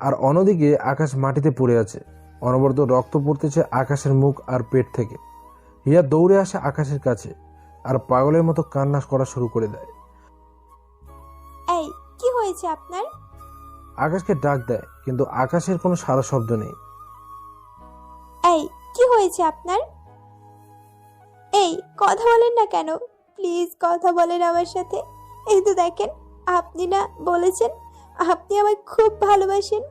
আর অন্যদিকে আকাশ মাটিতে পড়ে আছে, অনবরত রক্ত পড়তেছে আকাশের মুখ আর পেট থেকে। হিয়া দৌড়ে আসে আকাশের কাছে আর পাগলের মতো কান্না করা শুরু করে দেয়। এই কি হয়েছে আপনার? আকাশকে ডাক দেয়, কিন্তু আকাশের কোনো সারা শব্দ নেই। এই কি হয়েছে আপনার? এই কথা বলেন না কেন? প্লিজ কথা বলেন আমার সাথে। এই তো দেখেন, আপনি না বলেছেন আপনি আমায় খুব ভালোবাসেন,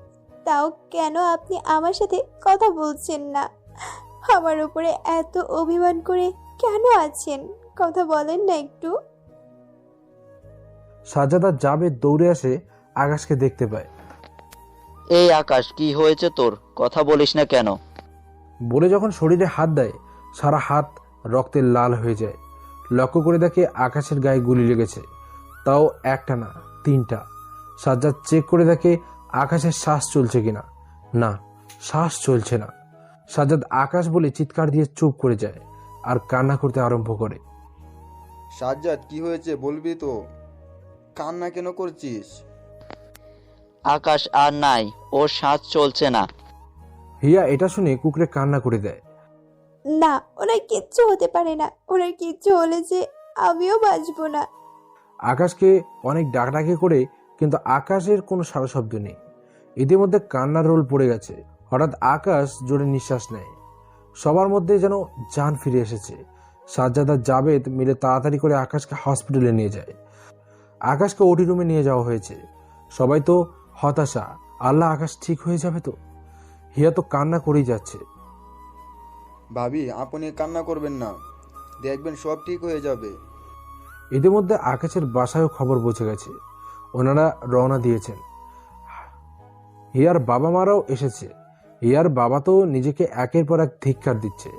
তাও কেন আপনি আমার সাথে কথা বলছেন না? আমার উপরে এত অভিমান করে কেন আছেন? কথা বলেন না একটু। সাজ্জাদা যাবে দৌড়ে আসে, আকাশকে দেখতে পায়। এই আকাশ, কি হয়েছে তোর? কথা বলিস না কেন? বলে যখন শরীরে হাত দেয়, সারা হাত রক্তে লাল হয়ে যায়। লক্ষ্য করে দেখে আকাশের গায়ে গুলি লেগেছে, তাও একটা না 3টা। সাজ্জাদ চেক করে দেখে আকাশের শ্বাস চলছে কিনা। না, শ্বাস চলছে না। সাজ্জাদ আকাশ বলে চিৎকার দিয়ে চুপ করে যায় আর কান্না করতে আরম্ভ করে। সাজ্জাদ, কি হয়েছে বলবি তো? কান্না কেন করছিস? আকাশ আর নাই, ওর শ্বাস চলছে না। হিয়া এটা শুনে কুকরে কান্না করে দেয়। না, ওনার কিচ্ছু হতে পারে না। ওনার কিচ্ছু হলে যে আমিও বাঁচবো না। আকাশকে অনেক ডাকাডাকি করে, কিন্তু আকাশের কোনো সারা শব্দ নেই। ইতিমধ্যে কান্নার রোল পড়ে গেছে। হঠাৎ আকাশ জোরে নিঃশ্বাস নেয়। সবার মধ্যে যেন জান ফিরে এসেছে। সাজ্জাদ আর জাবেদ মিলে তাড়াতাড়ি করে আকাশকে হসপিটালে নিয়ে যায়। আকাশকে ওটি রুমে নিয়ে যাওয়া হয়েছে। সবাই তো হতাশা, আল্লাহ আকাশ ঠিক হয়ে যাবে তো? হিয়া তো কান্না করেই যাচ্ছে। ভাবি, আপনি কান্না করবেন না, দেখবেন সব ঠিক হয়ে যাবে। ইতিমধ্যে আকাশের বাসায়ও খবর পৌঁছে গেছে। ওনারা রওনা দিয়েছেন। হিয়ার বাবা মারাও এসেছে। হিয়ার বাবা তো নিজেকে একের পর এক ধিক্কার দিচ্ছে।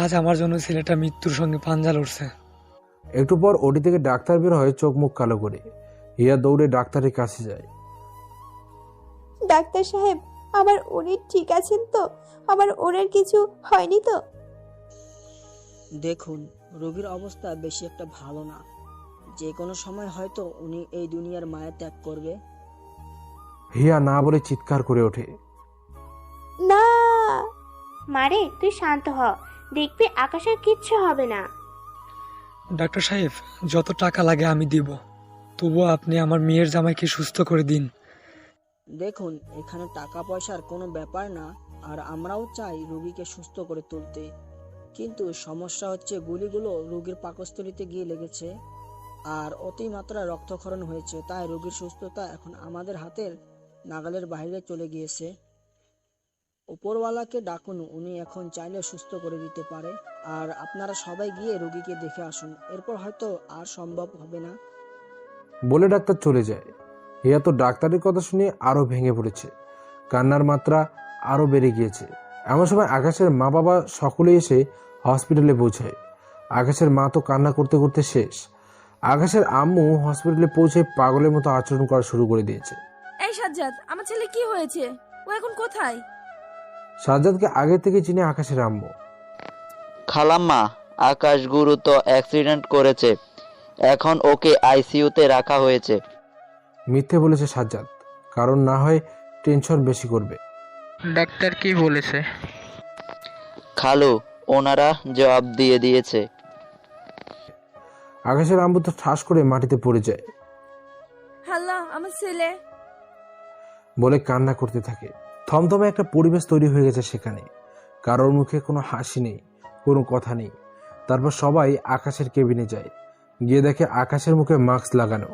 আজ আমার জন্য ছেলেটা মৃত্যুর সঙ্গে পাঞ্জা লড়ছে। একটু পর ওটি থেকে ডাক্তার বের হয় চোখ মুখ কালো করে। হিয়া দৌড়ে ডাক্তারের কাছে যায়। ডাক্তার সাহেব, আমার উনি ঠিক আছেন তো? আমার ওনার কিছু হয়নি তো? দেখুন, রোগীর অবস্থা বেশি একটা ভালো না। যে কোনো সময় হয়তো উনি এই দুনিয়ার মায়া ত্যাগ করবে। হিয়া না বলে চিৎকার করে ওঠে। না মারে, তুই শান্ত হ, দেখবি আকাশের কিচ্ছু হবে না। ডাক্তার সাহেব, যত টাকা লাগে আমি দিব, তবুও আপনি আমার মেয়ের জামাইকে সুস্থ করে দিন। দেখুন, এখানে টাকা পয়সার কোনো ব্যাপার না, আর আমরাও চাই রোগীকে সুস্থ করে তুলতে। কিন্তু সমস্যা হচ্ছে গুলিগুলো রোগীর পাকস্থলীতে গিয়ে লেগেছে আর অতিমাত্রায় রক্তক্ষরণ হয়েছে, তাই রোগীর সুস্থতা এখন আমাদের হাতের নাগালের বাইরে চলে গিয়েছে। উপরওয়ালাকে ডাকুন, উনি এখন চাইলে সুস্থ করে দিতে পারে। আর আপনারা সবাই গিয়ে রোগীকে দেখে আসুন, এরপর হয়তো আর সম্ভব হবে না। বলে ডাক্তার চলে যায়। হিয়া তো ডাক্তারের কথা শুনে আরো ভেঙে পড়েছে, কান্নার মাত্রা আরো বেড়ে গিয়েছে। এমন সময় আকাশের মা বাবা সকলে এসে হসপিটালে পৌঁছায়। আকাশের মা তো কান্না করতে করতে শেষ। আকাশের আম্মু হসপিটালে পৌঁছে পাগলের মতো আচরণ করা শুরু করে দিয়েছে। এই সাজ্জাদ, আমার ছেলে কি হয়েছে? ও এখন কোথায়? সাজ্জাদকে আগে থেকে চিনে আকাশের আম্মু। খালাম্মা, আকাশ গুরুতর অ্যাক্সিডেন্ট করেছে, এখন ওকে আইসিইউতে রাখা হয়েছে। মিথ্যে বলেছে সাজ্জাদ, কারণ না হয় টেনশন বেশি করবে। ডাক্তার কি বলেছে? খালু, ওনারা জবাব দিয়ে দিয়েছে। আকাশের আম্মু তো ঠাস করে মাটিতে পড়ে যায়, আল্লাহ, আমার ছেলে। বলে কান্না করতে থাকে। থমথমে একটা পরিবেশ তৈরি হয়ে গেছে সেখানে। কারোর মুখে কোনো হাসি নেই, কোনো কথা নেই। তারপর সবাই আকাশের কেবিনে যায়। গিয়ে দেখে আকাশের মুখে মাস্ক লাগানো,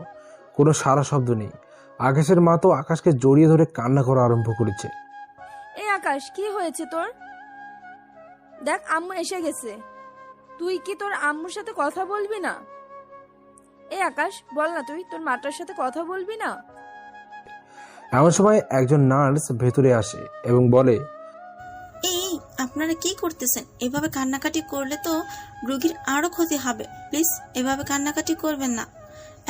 কোনো সারা শব্দ নেই। আকাশের মা তো আকাশকে জড়িয়ে ধরে কান্না করা আরম্ভ করেছে। এই আকাশ, কি হয়েছে তোর? দেখ, আম্মু এসে গেছে। তুই কি তোর আম্মুর সাথে কথা বলবি না? এই আকাশ, বল না, তুই তোর মাটার সাথে কথা বলবি না? এমন সময় একজন নার্স ভেতরে আসে এবং বলে, এই আপনারা কি করতেছেন? এভাবে কান্নাকাটি করলে তো রোগীর আরো ক্ষতি হবে। প্লিজ এভাবে কান্নাকাটি করবেন না।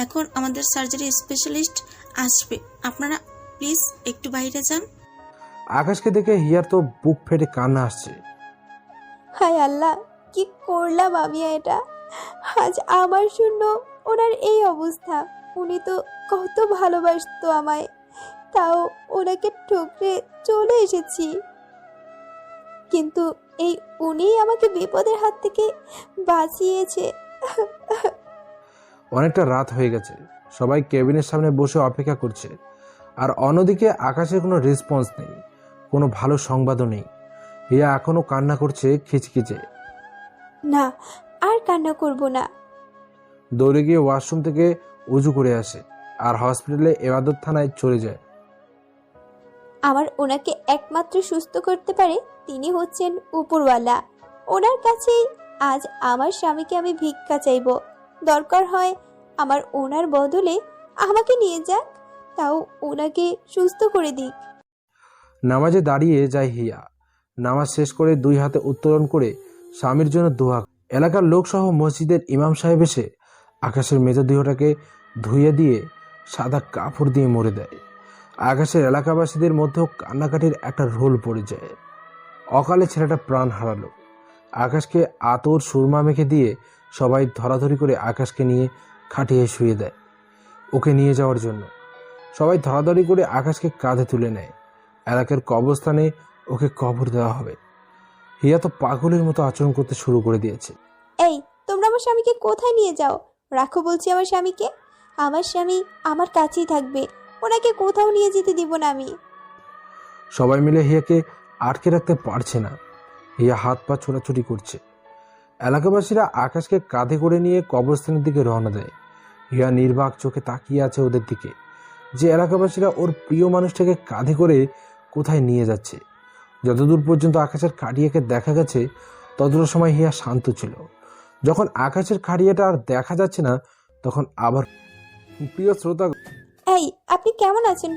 এখন আমাদের সার্জারি স্পেশালিস্ট আসবে, আপনারা প্লিজ একটু বাইরে যান। আকাশকে দেখে হিয়ার তো বুক ফেটে কান্না আসছে। হায় আল্লাহ, কি করলাম আমি এটা? আজ আমার জন্য ওনার এই অবস্থা। উনি তো কত ভালোবাসতো আমায়, তাও ওনাকে ঠুকরে চলে এসেছি। কিন্তু এই উনি আমাকে বিপদের হাত থেকে বাঁচিয়েছে। অনেকটা রাত হয়ে গেছে, সবাই কেবিনের সামনে বসে অপেক্ষা করছে। আর অন্যদিকে আকাশের কোনো রেসপন্স নেই, কোনো ভালো সংবাদও নেই। হিয়া এখনো কান্না করছে খিচখিচে। না, আর কান্না করব না। দৌড়ে গিয়ে ওয়াশরুম থেকে উজু করে আসে আর হসপিটালে এবাদত থানায় চলে যায়। আমার ওনাকে একমাত্র সুস্থ করতে পারে তিনি হচ্ছেন উপরওয়ালা। ওনার কাছেই আজ আমার স্বামীকে আমি ভিক্ষা চাইব। দরকার হয় আমার ওনার বদলে আমাকে নিয়ে যাক, তাও ওনাকে সুস্থ করে দিক। নামাজে দাঁড়িয়ে যায় হিয়া। নামাজ শেষ করে দুই হাতে উত্তোলন করে স্বামীর জন্য দোয়া। এলাকার লোক সহ মসজিদের ইমাম সাহেব এসে আকাশের মেজো দেহটাকে ধুয়ে দিয়ে সাদা কাপড় দিয়ে মুড়ে দেয়। আকাশের এলাকাবাসীদের মধ্যেও কান্নাকাটির একটা রোল পড়ে যায়। অকালে ছেলেটা প্রাণ হারালো। আকাশকে আতর সুরমা মেখে দিয়ে সবাই ধরাধরি করে আকাশকে নিয়ে খাটিয়ে শুয়ে দেয় ওকে নিয়ে যাওয়ার জন্য। সবাই ধরাধরি করে আকাশকে কাঁধে তুলে নেয়। এলাকার কবরস্থানে ওকে কবর দেওয়া হবে। হিয়া তো পাগলের মতো আচরণ করতে শুরু করে দিয়েছে। এই, তোমরা আমার স্বামীকে কোথায় নিয়ে যাও? রাখো বলছি আমার স্বামীকে। আমার স্বামী আমার কাছেই থাকবে, ওনাকে কোথাও নিয়ে যেতে দিব না আমি। সবাই মিলে হিয়াকে আটকে রাখতে পারছে না। হিয়া হাত পা ছোটাছুটি করছে। এলাকাবাসীরা আকাশকে কাঁধে করে নিয়ে কবরস্থানের দিকে রওনা দেয়। হিয়া নির্বাক চোখে তাকিয়ে আছে ওদের দিকে, যে এলাকাবাসীরা ওর প্রিয় মানুষটাকে কাঁধে করে কোথায় নিয়ে যাচ্ছে। যতদূর পর্যন্ত আকাশের খাটিয়াকে দেখা গেছে ততটা সময় হিয়া শান্ত ছিল। যখন আকাশের খাটিয়াটা আর দেখা যাচ্ছে না, তখন আবার, প্রিয় শ্রোতা, এই, আপনি কেমন আছেন?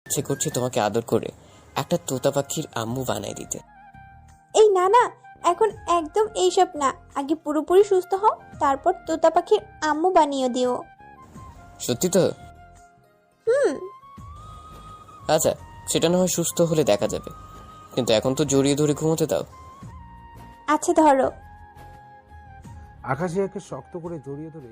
ইচ্ছে করছে তোমাকে আদর করে একটা তোতা পাখির আম্মু বানাই দিতে। এই না না, এখন একদম এইসব না। আগে পুরোপুরি সুস্থ হও, তারপর তোতা পাখির আম্মু বানিয়ে দিও। সত্যি তো? আচ্ছা, সেটা না হয় সুস্থ হলে দেখা যাবে, কিন্তু এখন তো জড়িয়ে ধরে ঘুমোতে দাও। আচ্ছা ধরো। আকাশ হিয়াকে শক্ত করে জড়িয়ে ধরে